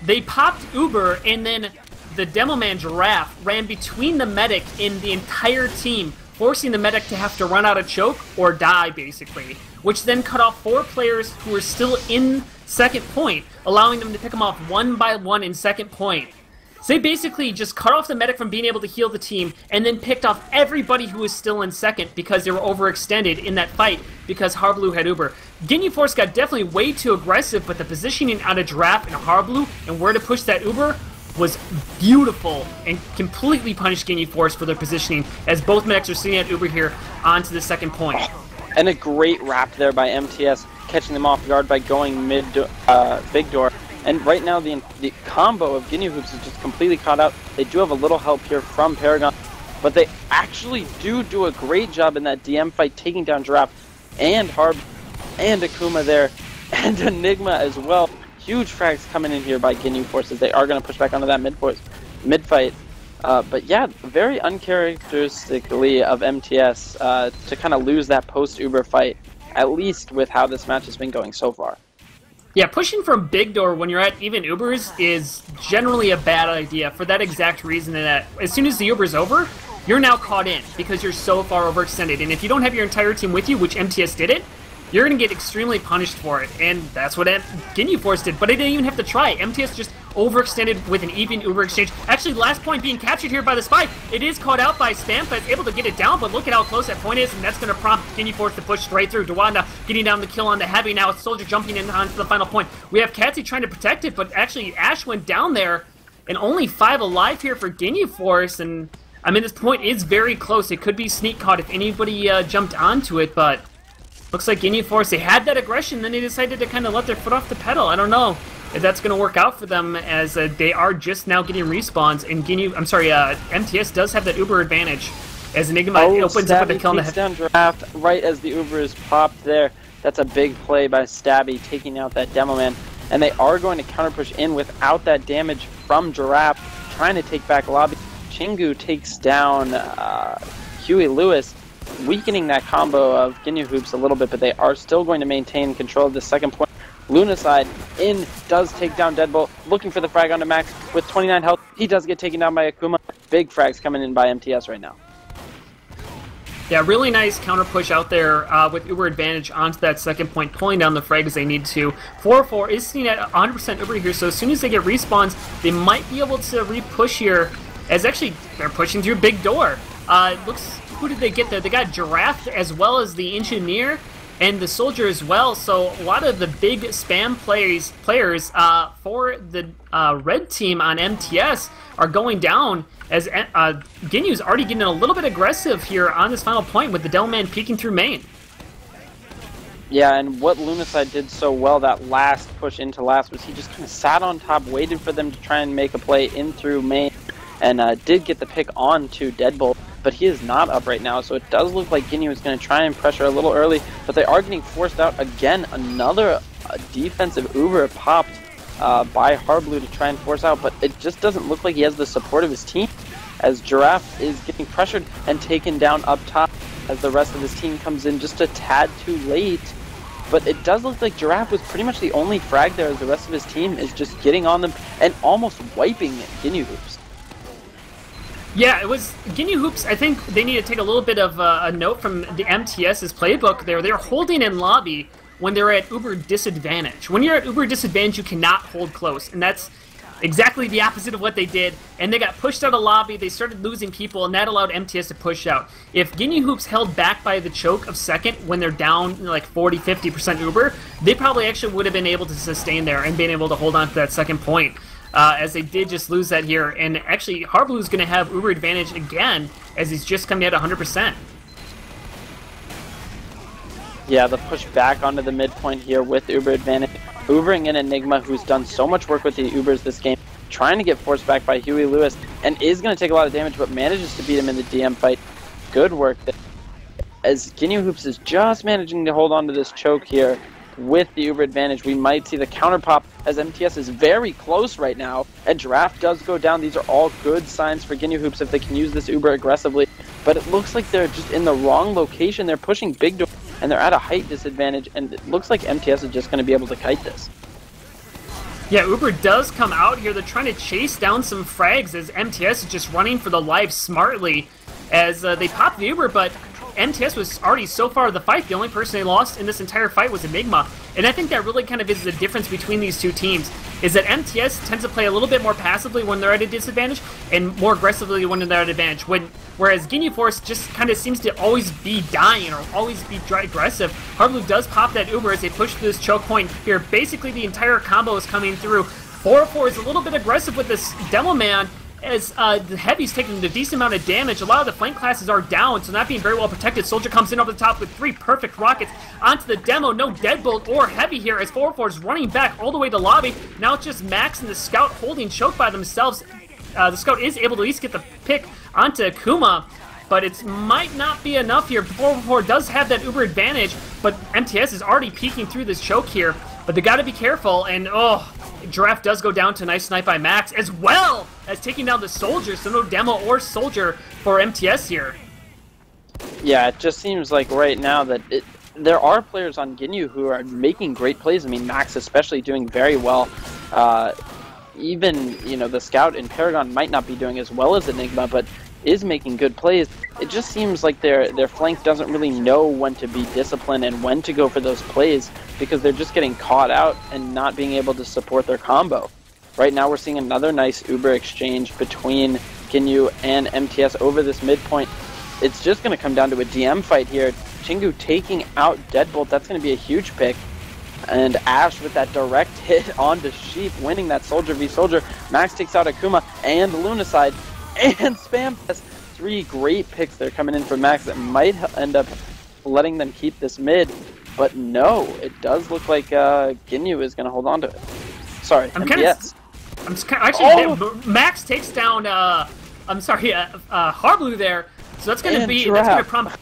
they popped Uber, and then the Demo Man Giraffe ran between the medic and the entire team, forcing the medic to have to run out of choke or die, basically, which then cut off 4 players who were still in second point, allowing them to pick them off one by one in second point. So they basically just cut off the medic from being able to heal the team, and then picked off everybody who was still in second because they were overextended in that fight because Hardblue had Uber. Ginyu Force got definitely way too aggressive, but the positioning out of Giraffe and Hardblue and where to push that Uber was beautiful and completely punished Ginyu Force for their positioning as both medics are sitting at Uber here onto the second point. And a great wrap there by mTs, catching them off guard by going Big Door. And right now the combo of Ginyu Hoops is just completely caught out. They do have a little help here from Paragon. but they actually do a great job in that DM fight, taking down Giraffe and Harb and Akuma there, and Enigma as well. Huge frags coming in here by Ginyu forces. They are going to push back onto that mid fight. But yeah, very uncharacteristically of mTs to kind of lose that post-Uber fight, at least with how this match has been going so far. Yeah, pushing from big door when you're at even Ubers is generally a bad idea for that exact reason that as soon as the Uber's over, you're now caught in because you're so far overextended. And if you don't have your entire team with you, which mTs did it, you're going to get extremely punished for it. And that's what Ginyu Force did, but it didn't even have to try. mTs just overextended with an even Uber exchange. Actually, last point being captured here by the spy. It is caught out by Spamfest, able to get it down, but look at how close that point is, and that's going to prompt Ginyu Force to push straight through. Dewanda getting down the kill on the heavy. Now it's Soldier jumping in onto the final point. We have Katsy trying to protect it, but actually Ash went down there, and only 5 alive here for Ginyu Force, and I mean, this point is very close. It could be sneak caught if anybody jumped onto it, but looks like Ginyu Force, they had that aggression, then they decided to kind of let their foot off the pedal. I don't know if that's going to work out for them, as they are just now getting respawns, and mTs does have that Uber advantage, as Enigma opens up with a kill in the head. Down Draft right as the Uber is popped there. That's a big play by Stabby, taking out that Demo Man, and they are going to counter push in without that damage from Giraffe, trying to take back Lobby. Chingu takes down Huey Lewis, weakening that combo of Ginyu Hoops a little bit, but they are still going to maintain control of the second point. Lunaside in, does take down Deadbolt, looking for the frag onto Max with 29 health. He does get taken down by Akuma. Big frags coming in by mTs right now. Yeah, really nice counter push out there with Uber advantage onto that second point, pulling down the frag as they need to. 4-4 is seen at 100% Uber here, so as soon as they get respawns, they might be able to re-push here, as actually they're pushing through big door. Looks, who did they get there? They got Giraffe as well as the Engineer and the Soldier as well, so a lot of the big spam players for the red team on mTs are going down, as Ginyu's already getting a little bit aggressive here on this final point with the Devilman peeking through main. Yeah, and what Lunaside did so well that last push into last was he just kind of sat on top, waited for them to try and make a play in through main, and did get the pick on to Deadbolt. But he is not up right now, so it does look like Ginyu is going to try and pressure a little early, but they are getting forced out again. Another defensive Uber popped by Harblu to try and force out, but it just doesn't look like he has the support of his team, as Giraffe is getting pressured and taken down up top as the rest of his team comes in just a tad too late. But it does look like Giraffe was pretty much the only frag there, as the rest of his team is just getting on them and almost wiping Ginyu Hoops. Yeah, it was Ginyu Hoops. I think they need to take a little bit of a note from the mTs's playbook there. They're holding in lobby when they're at Uber disadvantage. When you're at Uber disadvantage, you cannot hold close, and that's exactly the opposite of what they did. And they got pushed out of lobby, they started losing people, and that allowed mTs to push out. If Ginyu Hoops held back by the choke of second when they're down like 40-50% Uber, they probably actually would have been able to sustain there and been able to hold on to that second point. As they did just lose that here, and actually Harblu is going to have Uber advantage again, as he's just coming at 100%. Yeah, the push back onto the midpoint here with Uber advantage. Ubering in Enigma, who's done so much work with the Ubers this game, trying to get forced back by Huey Lewis, and is going to take a lot of damage, but manages to beat him in the DM fight. Good work there. As Ginyu Hoops is just managing to hold on to this choke here with the Uber advantage, we might see the counter pop, as mTs is very close right now, and Giraffe does go down. These are all good signs for Ginyu Hoops if they can use this Uber aggressively, but it looks like they're just in the wrong location. They're pushing big door, and they're at a height disadvantage, and it looks like mTs is just going to be able to kite this. Yeah, Uber does come out here. They're trying to chase down some frags, as mTs is just running for the life smartly, as they pop the Uber, but mTs was already so far in the fight. The only person they lost in this entire fight was Enigma, and I think that really kind of is the difference between these two teams, is that mTs tends to play a little bit more passively when they're at a disadvantage and more aggressively when they're at advantage, whereas Ginyu Force just kind of seems to always be dying or always be aggressive. Harblu does pop that Uber as they push through this choke point here. Basically the entire combo is coming through. 4-4 is a little bit aggressive with this Demo Man, as the Heavy's taking a decent amount of damage. A lot of the flank classes are down, so not being very well protected. Soldier comes in over the top with 3 perfect rockets onto the Demo. No Deadbolt or Heavy here, as 4-4 is running back all the way to lobby. Now it's just Max and the Scout holding choke by themselves. the Scout is able to at least get the pick onto Akuma, but it might not be enough here. 444 does have that Uber advantage, but mTs is already peeking through this choke here, but they gotta be careful, and oh, Giraffe does go down to a nice snipe by Max, as well as taking down the Soldier, so no demo or Soldier for mTs here. Yeah, it just seems like right now that there are players on Ginyu who are making great plays. I mean, Max especially doing very well. Even, you know, the Scout and Paragon might not be doing as well as Enigma, but is making good plays. It just seems like their flank doesn't really know when to be disciplined and when to go for those plays, because they're just getting caught out and not being able to support their combo. Right now we're seeing another nice Uber exchange between Ginyu and mTs over this midpoint. It's just going to come down to a DM fight here. Chingu taking out Deadbolt, that's going to be a huge pick. And Ash with that direct hit onto Sheep, winning that Soldier v Soldier. Max takes out Akuma and Lunacide and Spamfest. 3 great picks that are coming in from Max that might end up letting them keep this mid. But no, it does look like Ginyu is going to hold on to it. Sorry, mTs. Max takes down, Harblue there. So that's going to prompt.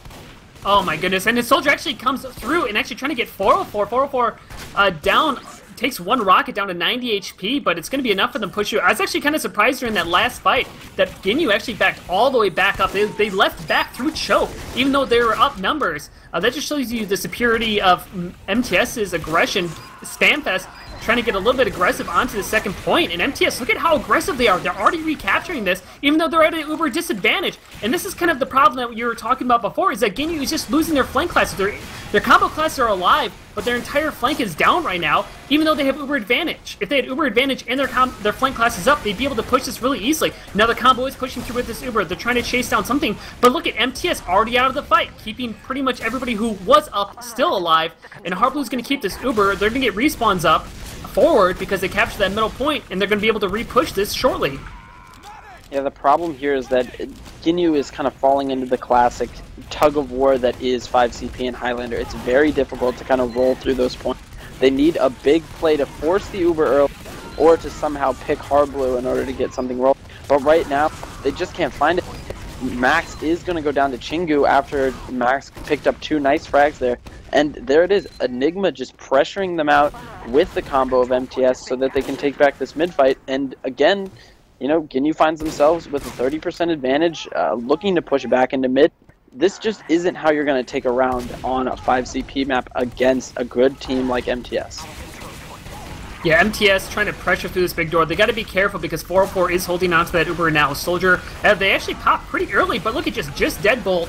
Oh my goodness, and the Soldier actually comes through and actually trying to get 404. 404 down, takes 1 rocket down to 90 HP, but it's going to be enough for them to push you. I was actually kind of surprised during that last fight that Ginyu actually backed all the way back up. They left back through choke, even though they were up numbers. That just shows you the superiority of mTs's aggression. Spamfest trying to get a little bit aggressive onto the second point, and mTs, look at how aggressive they are. They're already recapturing this, even though they're at an uber disadvantage. And this is kind of the problem that you were talking about before, is that Ginyu is just losing their flank classes. Their combo classes are alive, but their entire flank is down right now, even though they have uber advantage. If they had uber advantage and their flank class is up, they'd be able to push this really easily. Now the combo is pushing through with this uber. They're trying to chase down something, but look at mTs already out of the fight, keeping pretty much everybody who was up still alive, and Harblue's going to keep this uber. They're going to get respawns up forward because they capture that middle point, and they're going to be able to re-push this shortly. Yeah, the problem here is that Ginyu is kind of falling into the classic tug-of-war that is 5CP and Highlander. It's very difficult to kind of roll through those points. They need a big play to force the Uber early, or to somehow pick Harblue in order to get something rolling. But right now, they just can't find it. Max is going to go down to Chingu after Max picked up 2 nice frags there. And there it is, Enigma just pressuring them out with the combo of mTs so that they can take back this mid-fight. And again, you know, Ginyu finds themselves with a 30% advantage, looking to push back into mid. This just isn't how you're going to take a round on a 5CP map against a good team like mTs. Yeah, mTs trying to pressure through this big door. They got to be careful because 404 is holding on to that Uber now. Soldier, they actually popped pretty early, but look at just Deadbolt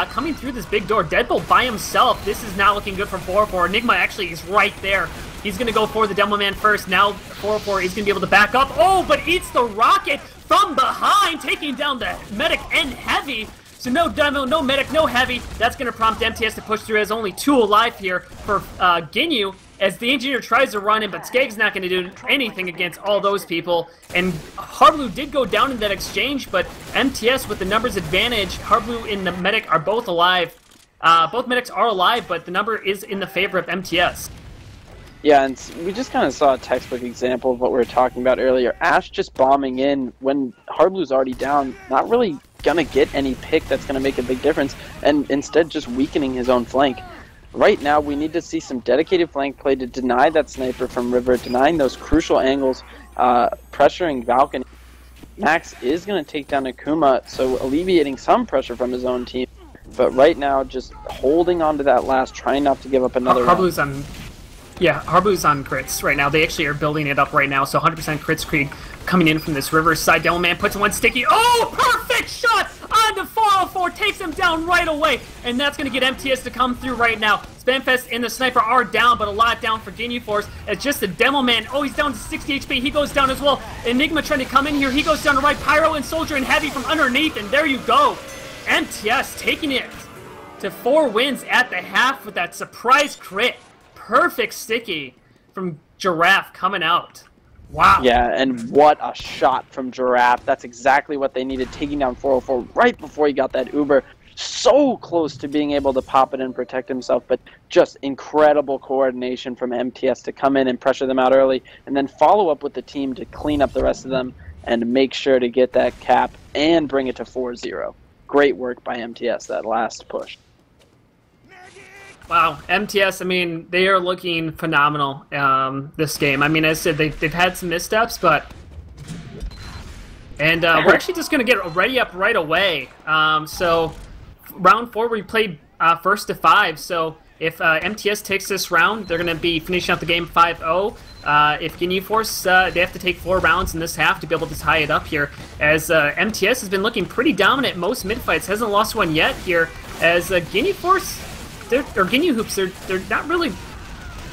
coming through this big door. Deadbolt by himself. This is not looking good for 404. Enigma actually is right there. He's going to go for the Demo Man first. Now 404 is going to be able to back up. Oh, but eats the rocket from behind, taking down the medic and heavy. So no demo, no medic, no heavy. That's going to prompt mTs to push through as only 2 alive here for Ginyu, as the engineer tries to run in, but Skag's not going to do anything against all those people. And Harblue did go down in that exchange, but mTs with the numbers advantage, Harblue and the medic are both alive. Both medics are alive, but the number is in the favor of mTs. Yeah, and we just kind of saw a textbook example of what we were talking about earlier. Ash just bombing in when Harblue's already down, not really gonna get any pick that's gonna make a big difference, and instead just weakening his own flank. Right now, we need to see some dedicated flank play to deny that sniper from River, denying those crucial angles, pressuring Valkyrie. Max is going to take down Akuma, so alleviating some pressure from his own team. But right now, just holding on to that last, trying not to give up another Harblue's on, yeah, Harblue's on crits right now. They actually are building it up right now, so 100% crits Creed coming in from this river side. Demo Man puts one sticky. Oh, perfect shot onto 404, takes him down right away, and that's going to get mTs to come through right now. Spamfest and the sniper are down, but a lot down for Ginyu Force. It's just the Demo Man. Oh, he's down to 60 HP. He goes down as well. Enigma trying to come in here. He goes down to right. Pyro and Soldier and Heavy from underneath, and there you go. mTs taking it to 4 wins at the half with that surprise crit. Perfect sticky from Giraffe coming out. Wow. Yeah, and what a shot from Giraffe. That's exactly what they needed, taking down 404 right before he got that Uber. So close to being able to pop it and protect himself, but just incredible coordination from mTs to come in and pressure them out early, and then follow up with the team to clean up the rest of them. and make sure to get that cap and bring it to 4-0. Great work by MTS, that last push. Wow, MTS, I mean, they are looking phenomenal this game. I mean, as I said, they've had some missteps, but... And we're actually just going to get ready up right away. So, round 4, we played first to 5, so if MTS takes this round, they're going to be finishing out the game 5-0. If Ginyu Force, they have to take 4 rounds in this half to be able to tie it up here, as MTS has been looking pretty dominant most mid-fights, hasn't lost one yet here, as Ginyu Force... or Ginyu Hoops, they're not really...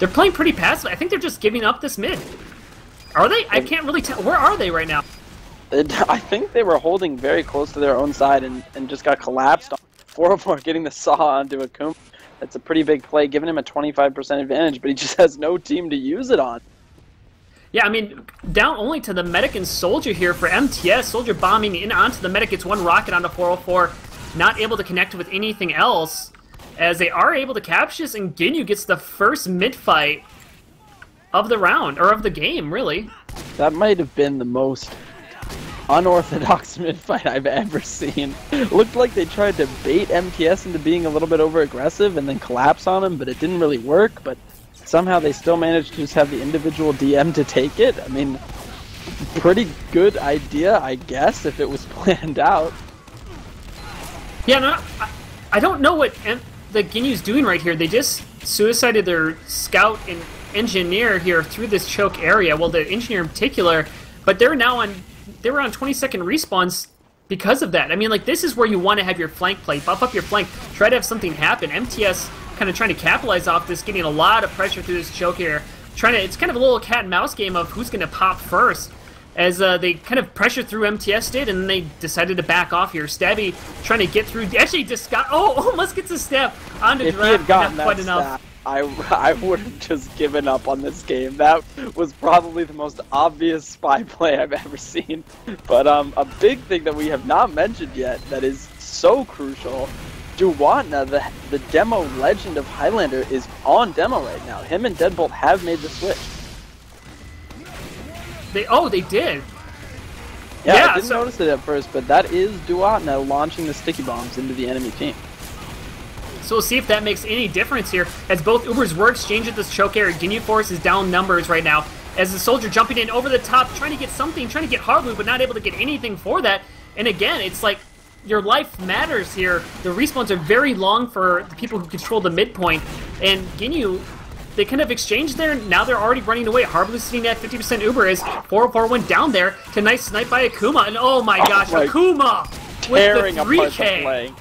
They're playing pretty passive. I think they're just giving up this mid. Are they? I can't really tell. Where are they right now? I think they were holding very close to their own side and just got collapsed on 404, getting the saw onto a Kuma. That's a pretty big play, giving him a 25% advantage, but he just has no team to use it on. Yeah, I mean, down only to the medic and soldier here for MTS. Soldier bombing in onto the medic, gets 1 rocket onto 404, not able to connect with anything else. As they are able to capture this, and Ginyu gets the first mid-fight of the round, or of the game, really. That might have been the most unorthodox mid-fight I've ever seen. Looked like they tried to bait MTS into being a little bit over-aggressive and then collapse on him, but it didn't really work, but somehow they still managed to just have the individual DM to take it. I mean, pretty good idea, I guess, if it was planned out. Yeah, no, I don't know what... the Ginyu's doing right here. They just suicided their scout and engineer here through this choke area. Well, the engineer in particular, but they're now on. They were on 20-second respawns because of that. I mean, like, this is where you want to have your flank play, buff up your flank, try to have something happen. MTS kind of trying to capitalize off this, getting a lot of pressure through this choke here. It's kind of a little cat and mouse game of who's going to pop first. As they kind of pressure through MTS did, and then they decided to back off here. Stabby trying to get through. Actually, just got almost gets a step onto If Draft. he had gotten not that quite enough. I would have just given up on this game. That was probably the most obvious spy play I've ever seen. But a big thing that we have not mentioned yet that is so crucial. Duwatna, the demo legend of Highlander, is on demo right now. Him and Deadbolt have made the switch. They did. Yeah, I didn't notice it at first, but that is Duwatna launching the sticky bombs into the enemy team. So we'll see if that makes any difference here, as both Ubers were exchanged at this choke area. Ginyu Force is down numbers right now, as the soldier jumping in over the top, trying to get something, trying to get Harblue, but not able to get anything for that. And again, it's like, your life matters here. The respawns are very long for the people who control the midpoint, and Ginyu, they kind of exchanged there, and now they're already running away. Harblue sitting at 50% Uber as 404 went down there to nice snipe by Akuma, and oh my gosh, Akuma with the 3K.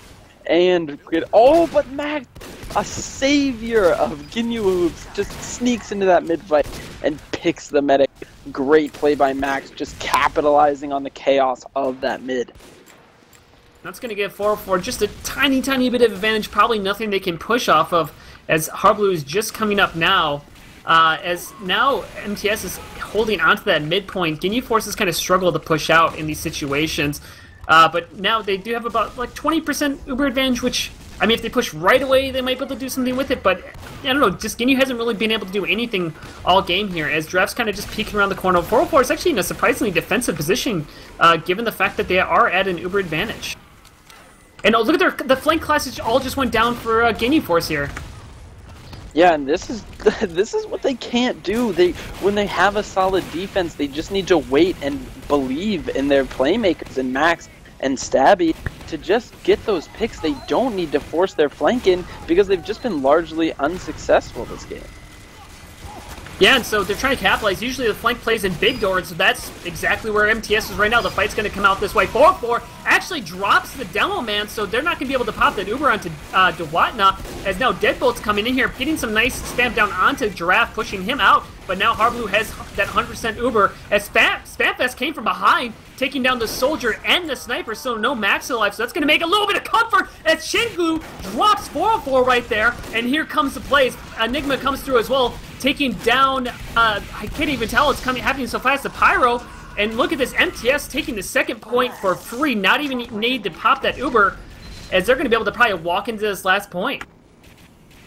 And but Max, a savior of Ginyu Hoops, just sneaks into that mid-fight and picks the medic. Great play by Max, just capitalizing on the chaos of that mid. That's going to give 404 just a tiny bit of advantage, probably nothing they can push off of, as Harblue is just coming up now. As now MTS is holding onto that midpoint. Ginyu Forces kind of struggle to push out in these situations. But now they do have about like 20% Uber advantage, which, I mean, if they push right away, they might be able to do something with it. But I don't know, just Ginyu hasn't really been able to do anything all game here, as Draft's kind of just peeking around the corner. 404 is actually in a surprisingly defensive position, given the fact that they are at an Uber advantage. And oh, look at the flank classes all just went down for Ginyu Force here. Yeah, and this is what they can't do. When they have a solid defense, they just need to wait and believe in their playmakers and Max and Stabby to just get those picks. They don't need to force their flank in because they've just been largely unsuccessful this game. Yeah, and so they're trying to capitalize. Usually the flank plays in big door, and so that's exactly where MTS is right now. The fight's going to come out this way. 4-4 actually drops the demo man, so they're not going to be able to pop that Uber onto Duwatna, as now Deadbolt's coming in here, getting some nice spam down onto Giraffe, pushing him out, but now Harblue has that 100% Uber, as Spamfest came from behind, taking down the soldier and the sniper, so no max alive, so that's going to make a little bit of comfort as Shingu drops 404 right there, and here comes the plays. Enigma comes through as well, taking down, I can't even tell, it's happening so fast, the Pyro, and look at this, MTS taking the second point for free, not even need to pop that Uber, as they're going to be able to probably walk into this last point.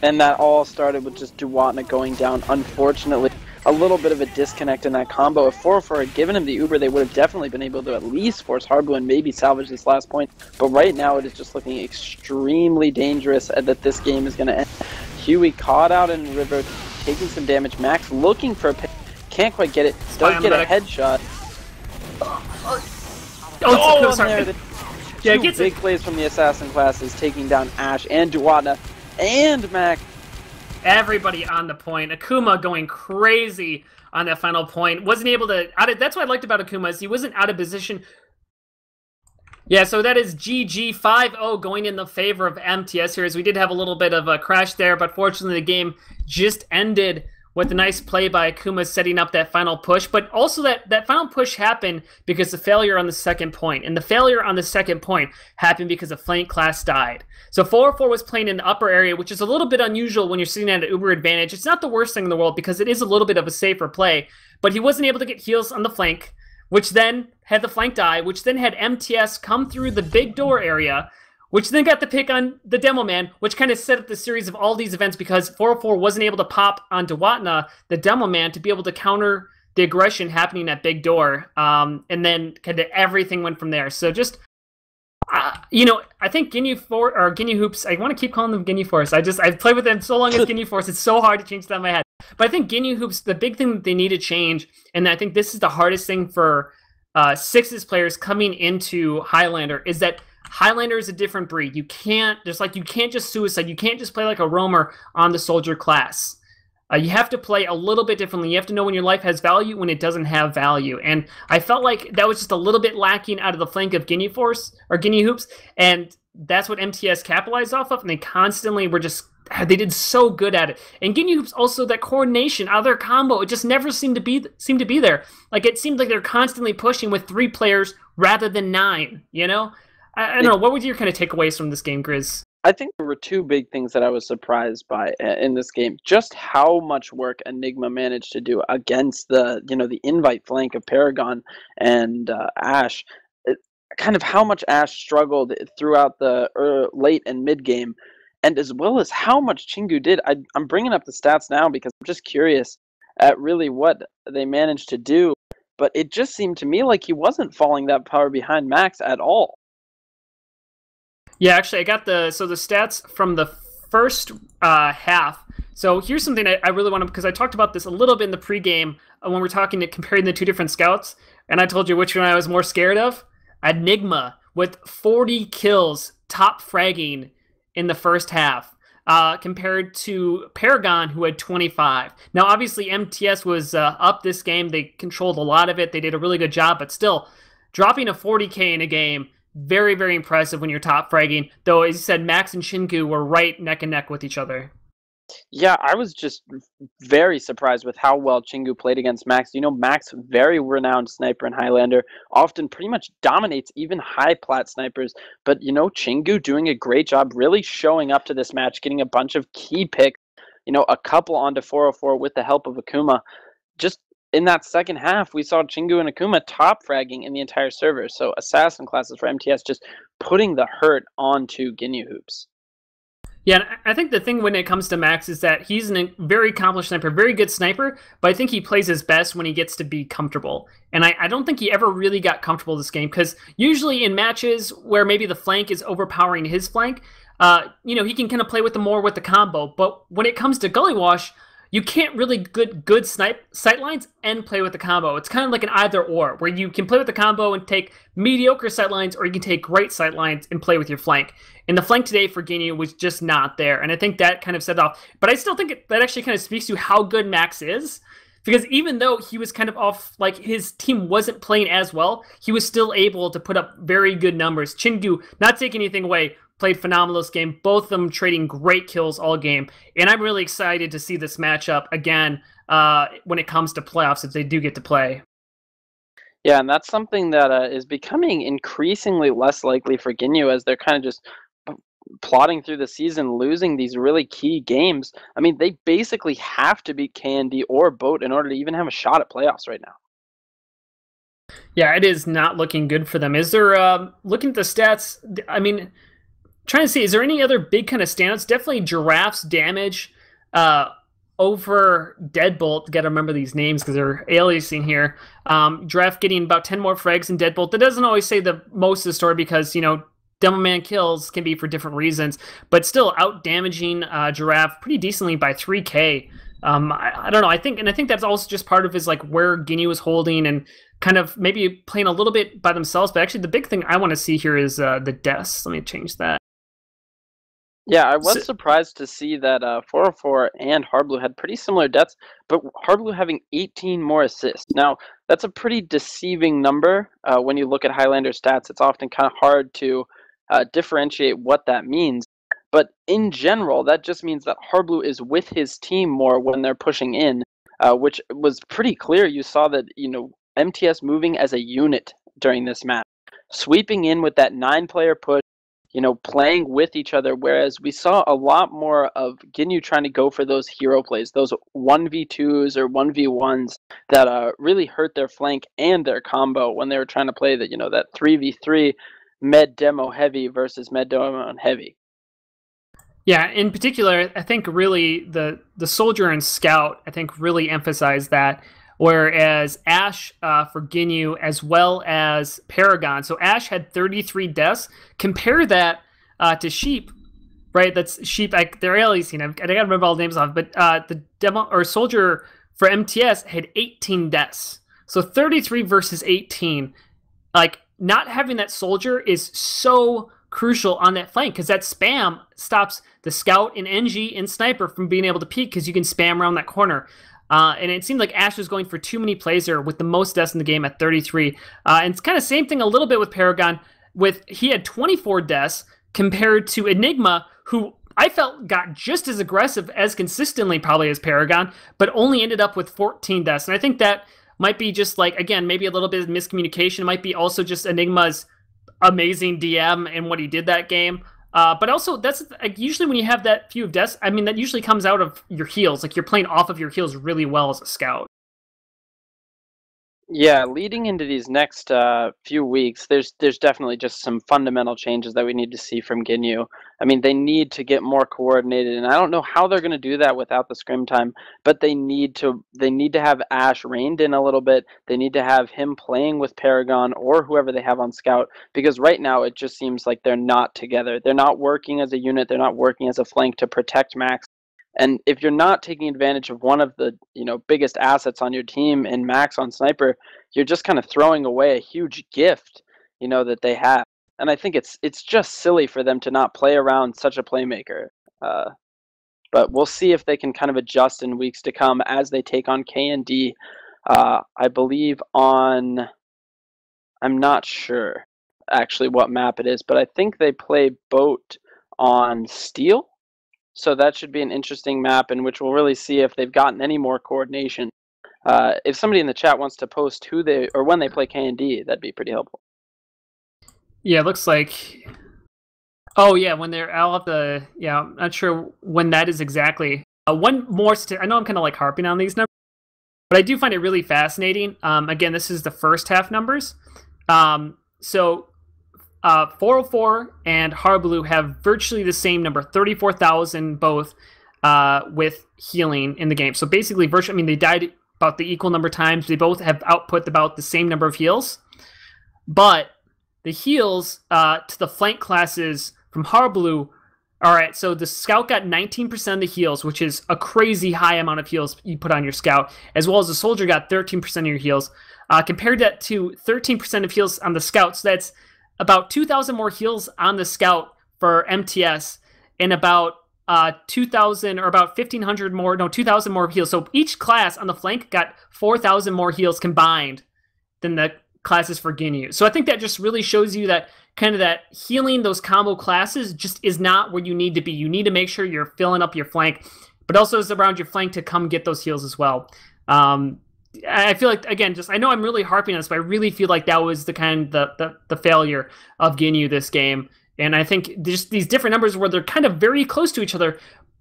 And that all started with just Duwatna going down, unfortunately. a little bit of a disconnect in that combo. If 404 had given him the Uber, they would have definitely been able to at least force Hardblue and maybe salvage this last point. But right now it is just looking extremely dangerous that this game is going to end. Huey caught out in River, taking some damage. Max looking for a pick, can't quite get it, does get a headshot. Sorry. Yeah, two big plays from the Assassin classes, taking down Ash and Duwatna and Max. Everybody on the point. Akuma going crazy on that final point. Wasn't able to... That's what I liked about Akuma, is he wasn't out of position. Yeah, so that is GG 5-0 going in the favor of mTs here, as we did have a little bit of a crash there, but fortunately the game just ended with a nice play by Akuma setting up that final push. But also that final push happened because of failure on the second point. And the failure on the second point happened because a flank class died. So 404 was playing in the upper area, which is a little bit unusual when you're sitting at an Uber advantage. It's not the worst thing in the world because it is a little bit of a safer play. But he wasn't able to get heals on the flank, which then had the flank die, which then had mTs come through the big door area, which then got the pick on the Demo Man, which kind of set up the series of all these events because 404 wasn't able to pop on Duwatna, the Demo Man, to be able to counter the aggression happening at Big Door. And then kind of everything went from there. So just, you know, I think Ginyu Hoops, I want to keep calling them Ginyu Force. I've played with them so long as Ginyu Force, it's so hard to change that in my head. But I think Ginyu Hoops, the big thing that they need to change, and I think this is the hardest thing for Sixes players coming into Highlander, is that Highlander is a different breed. You can't just suicide. You can't just play like a roamer on the soldier class. You have to play a little bit differently. You have to know when your life has value, when it doesn't have value. And I felt like that was just a little bit lacking out of the flank of Ginyu Force or Ginyu Hoops, and that's what mTs capitalized off of. And they constantly were they did so good at it. And Ginyu Hoops also, that coordination out of their combo, it just never seemed to be there. Like it seemed like they're constantly pushing with 3 players rather than 9. You know. I don't know. What were your kind of takeaways from this game, Grizz? I think there were 2 big things that I was surprised by in this game. Just how much work Enigma managed to do against the invite flank of Paragon and Ash. Kind of how much Ash struggled throughout the late and mid game, and as well as how much Chingu did. I'm bringing up the stats now because I'm just curious at really what they managed to do. But it just seemed to me like he wasn't falling that far behind Max at all. Yeah, actually, I got the stats from the first half. So here's something I really want to, because I talked about this a little bit in the pregame when we're comparing the 2 different scouts, and I told you which one I was more scared of. Enigma with 40 kills, top fragging in the first half, compared to Paragon, who had 25. Now, obviously, mTs was up this game. They controlled a lot of it. They did a really good job, but still, dropping a 40K in a game, very, very impressive when you're top fragging. Though, as you said, Max and Chingu were right neck and neck with each other. Yeah, I was just very surprised with how well Chingu played against Max. You know, Max, very renowned sniper in Highlander, often pretty much dominates even high plat snipers. But, you know, Chingu doing a great job, really showing up to this match, getting a bunch of key picks, you know, a couple onto 404 with the help of Akuma. Just in that second half, we saw Chingu and Akuma top fragging in the entire server. So Assassin classes for mTs just putting the hurt onto Ginyu Hoops. Yeah, I think the thing when it comes to Max is that he's a very accomplished sniper, very good sniper, but I think he plays his best when he gets to be comfortable. And I don't think he ever really got comfortable this game, because usually in matches where maybe the flank is overpowering his flank, you know, he can kind of play with the combo. But when it comes to Gullywash, you can't really good snipe sightlines and play with the combo. It's kind of like an either or, where you can play with the combo and take mediocre sightlines, or you can take great sightlines and play with your flank. And the flank today for Ginyu was just not there, and I think that kind of set it off. But I still think that actually kind of speaks to how good Max is, because even though he was kind of off, like his team wasn't playing as well, he was still able to put up very good numbers. Chingu, not taking anything away, played phenomenal this game. Both of them trading great kills all game. And I'm really excited to see this matchup again when it comes to playoffs, if they do get to play. Yeah, and that's something that is becoming increasingly less likely for Ginyu, as they're kind of just plodding through the season, losing these really key games. I mean, they basically have to beat KND or Boat in order to even have a shot at playoffs right now. Yeah, it is not looking good for them. Is there, looking at the stats, I mean, trying to see, is there any other big kind of standouts? Definitely Giraffe's damage over Deadbolt. Got to remember these names because they're aliasing here. Giraffe getting about 10 more frags than Deadbolt. That doesn't always say the most of the story because, you know, Demoman kills can be for different reasons, but still out damaging Giraffe pretty decently by 3K. I don't know. I think that's also just part of his like where Ginyu is holding and kind of maybe playing a little bit by themselves. But actually, the big thing I want to see here is the deaths. Let me change that. Yeah, I was surprised to see that 404 and Hardblue had pretty similar deaths, but Hardblue having 18 more assists. Now, that's a pretty deceiving number. When you look at Highlander stats, it's often kind of hard to differentiate what that means. But in general, that just means that Hardblue is with his team more when they're pushing in, which was pretty clear. You saw that, you know, mTs moving as a unit during this match, sweeping in with that 9-player push, you know, playing with each other, whereas we saw a lot more of Ginyu trying to go for those hero plays, those 1v2s or 1v1s that really hurt their flank and their combo when they were trying to play that, you know, that 3v3 med demo heavy versus med demo heavy. Yeah, in particular, I think really the soldier and scout, I think really emphasized that. Whereas Ash for Ginyu as well as Paragon. So Ash had 33 deaths. Compare that to Sheep, right? That's Sheep. They're aliasing. I gotta remember all the names off. But the demo or soldier for mTs had 18 deaths. So 33 versus 18. Like not having that soldier is so crucial on that flank because that spam stops the scout and NG and sniper from being able to peek because you can spam around that corner. And it seemed like Ash was going for too many plays there with the most deaths in the game at 33. And it's kind of same thing a little bit with Paragon. He had 24 deaths compared to Enigma, who I felt got just as aggressive as consistently probably as Paragon, but only ended up with 14 deaths. And I think that might be just like, again, maybe a little bit of miscommunication. It might be also just Enigma's amazing DM and what he did that game. But also, that's like, usually when you have that few of deaths, I mean, that usually comes out of your heals. Like, you're playing off of your heals really well as a scout. Yeah, leading into these next few weeks, there's definitely just some fundamental changes that we need to see from Ginyu. I mean, they need to get more coordinated, and I don't know how they're going to do that without the scrim time. But they need to have Ash reined in a little bit. They need to have him playing with Paragon or whoever they have on Scout, because right now it just seems like they're not together. They're not working as a unit. They're not working as a flank to protect Max. And if you're not taking advantage of one of the, you know, biggest assets on your team in Max on Sniper, you're just kind of throwing away a huge gift, you know, that they have. And I think it's just silly for them to not play around such a playmaker. But we'll see if they can kind of adjust in weeks to come as they take on K and D. I believe on, I'm not sure actually what map it is, but I think they play Boat on Steel. So that should be an interesting map in which we'll really see if they've gotten any more coordination. If somebody in the chat wants to post who they or when they play K&D, that'd be pretty helpful. Yeah, it looks like. Oh yeah, when they're out of the. Yeah, I'm not sure when that is exactly. One more. I know I'm kind of like harping on these numbers, but I do find it really fascinating. Again, this is the first half numbers. So 404 and Hardblue have virtually the same number, 34,000 both, with healing in the game. So basically, virtually, I mean, they died about the equal number of times. They both have output about the same number of heals. But the heals to the flank classes from Hardblue, all right, so the Scout got 19% of the heals, which is a crazy high amount of heals you put on your Scout, as well as the Soldier got 13% of your heals. Compared that to 13% of heals on the Scout, so that's about 2,000 more heals on the Scout for mTs, and about 2,000 or about 1,500 more, no, 2,000 more heals. So each class on the flank got 4,000 more heals combined than the classes for Ginyu. So I think that just really shows you that kind of that healing those combo classes just is not where you need to be. You need to make sure you're filling up your flank, but also it's around your flank to come get those heals as well. I feel like, again, just I know I'm really harping on this, but I really feel like that was the kind of the failure of Ginyu this game. And I think just these different numbers where they're kind of very close to each other,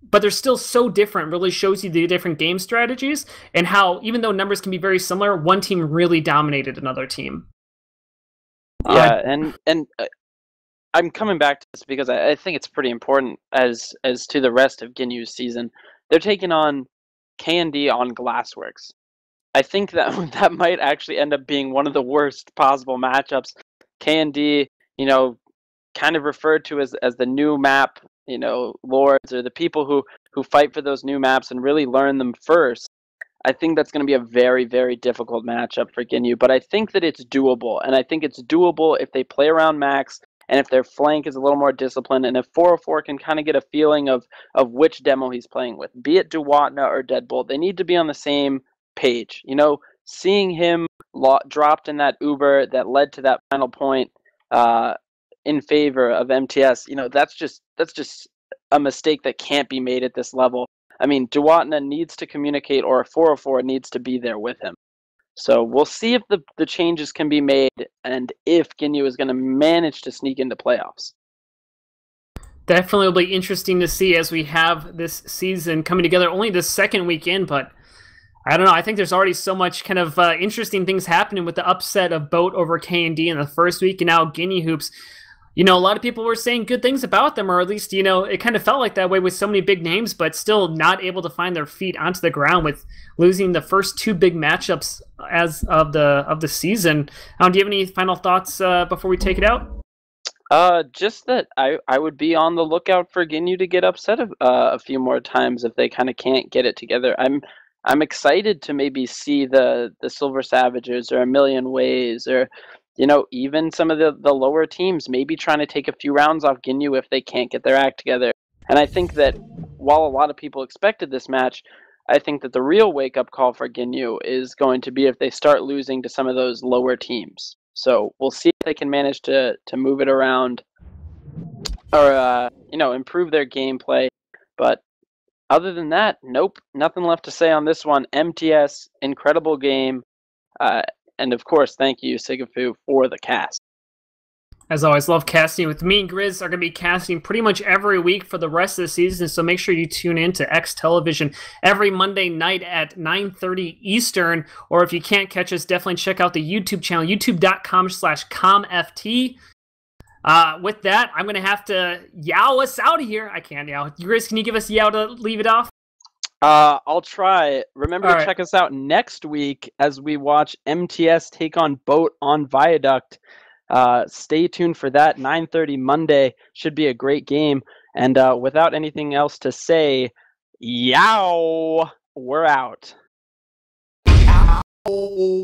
but they're still so different, really shows you the different game strategies and how, even though numbers can be very similar, one team really dominated another team. Yeah, and I'm coming back to this because I think it's pretty important as to the rest of Ginyu's season. They're taking on K&D on Glassworks. I think that that might actually end up being one of the worst possible matchups. K&D, kind of referred to as the new map, lords, or the people who fight for those new maps and really learn them first. I think that's going to be a very, very difficult matchup for Ginyu, but I think that it's doable, and I think it's doable if they play around Max, and if their flank is a little more disciplined, and if 404 can kind of get a feeling of which demo he's playing with, be it Duwatna or Deadbolt. They need to be on the same page. Seeing him dropped in that Uber that led to that final point in favor of mTs, that's just a mistake that can't be made at this level. I mean, Duwatna needs to communicate, or 404 needs to be there with him. So we'll see if the changes can be made, and if Ginyu is going to manage to sneak into playoffs. Definitely will be interesting to see as we have this season coming together. Only the second weekend, but I don't know. I think there's already so much kind of interesting things happening with the upset of Boat over K&D in the first week, and now Ginyu Hoops. A lot of people were saying good things about them, or at least, it kind of felt like that way with so many big names, but still not able to find their feet onto the ground with losing the first two big matchups as of the season. Do you have any final thoughts before we take it out? Just that I would be on the lookout for Ginyu to get upset a few more times if they kind of can't get it together. I'm excited to maybe see the Silver Savages or A Million Ways, or even some of the lower teams maybe trying to take a few rounds off Ginyu if they can't get their act together. And I think that while a lot of people expected this match, I think that the real wake-up call for Ginyu is going to be if they start losing to some of those lower teams. So we'll see if they can manage to move it around, or improve their gameplay. But other than that, nope, nothing left to say on this one. mTs, incredible game. And of course, thank you, Sigafoo, for the cast. As always, love casting with me and Grizz. Are going to be casting pretty much every week for the rest of the season, so make sure you tune in to eXtelevision every Monday night at 9:30 Eastern, or if you can't catch us, definitely check out the YouTube channel, youtube.com/comft. With that, I'm going to have to yow us out of here. I can't yow. Grizz, can you give us a yow to leave it off? I'll try. Remember to check us out next week as we watch mTs take on Boat on Viaduct. Stay tuned for that. 9:30 Monday. Should be a great game. And without anything else to say, yow, we're out. Yow.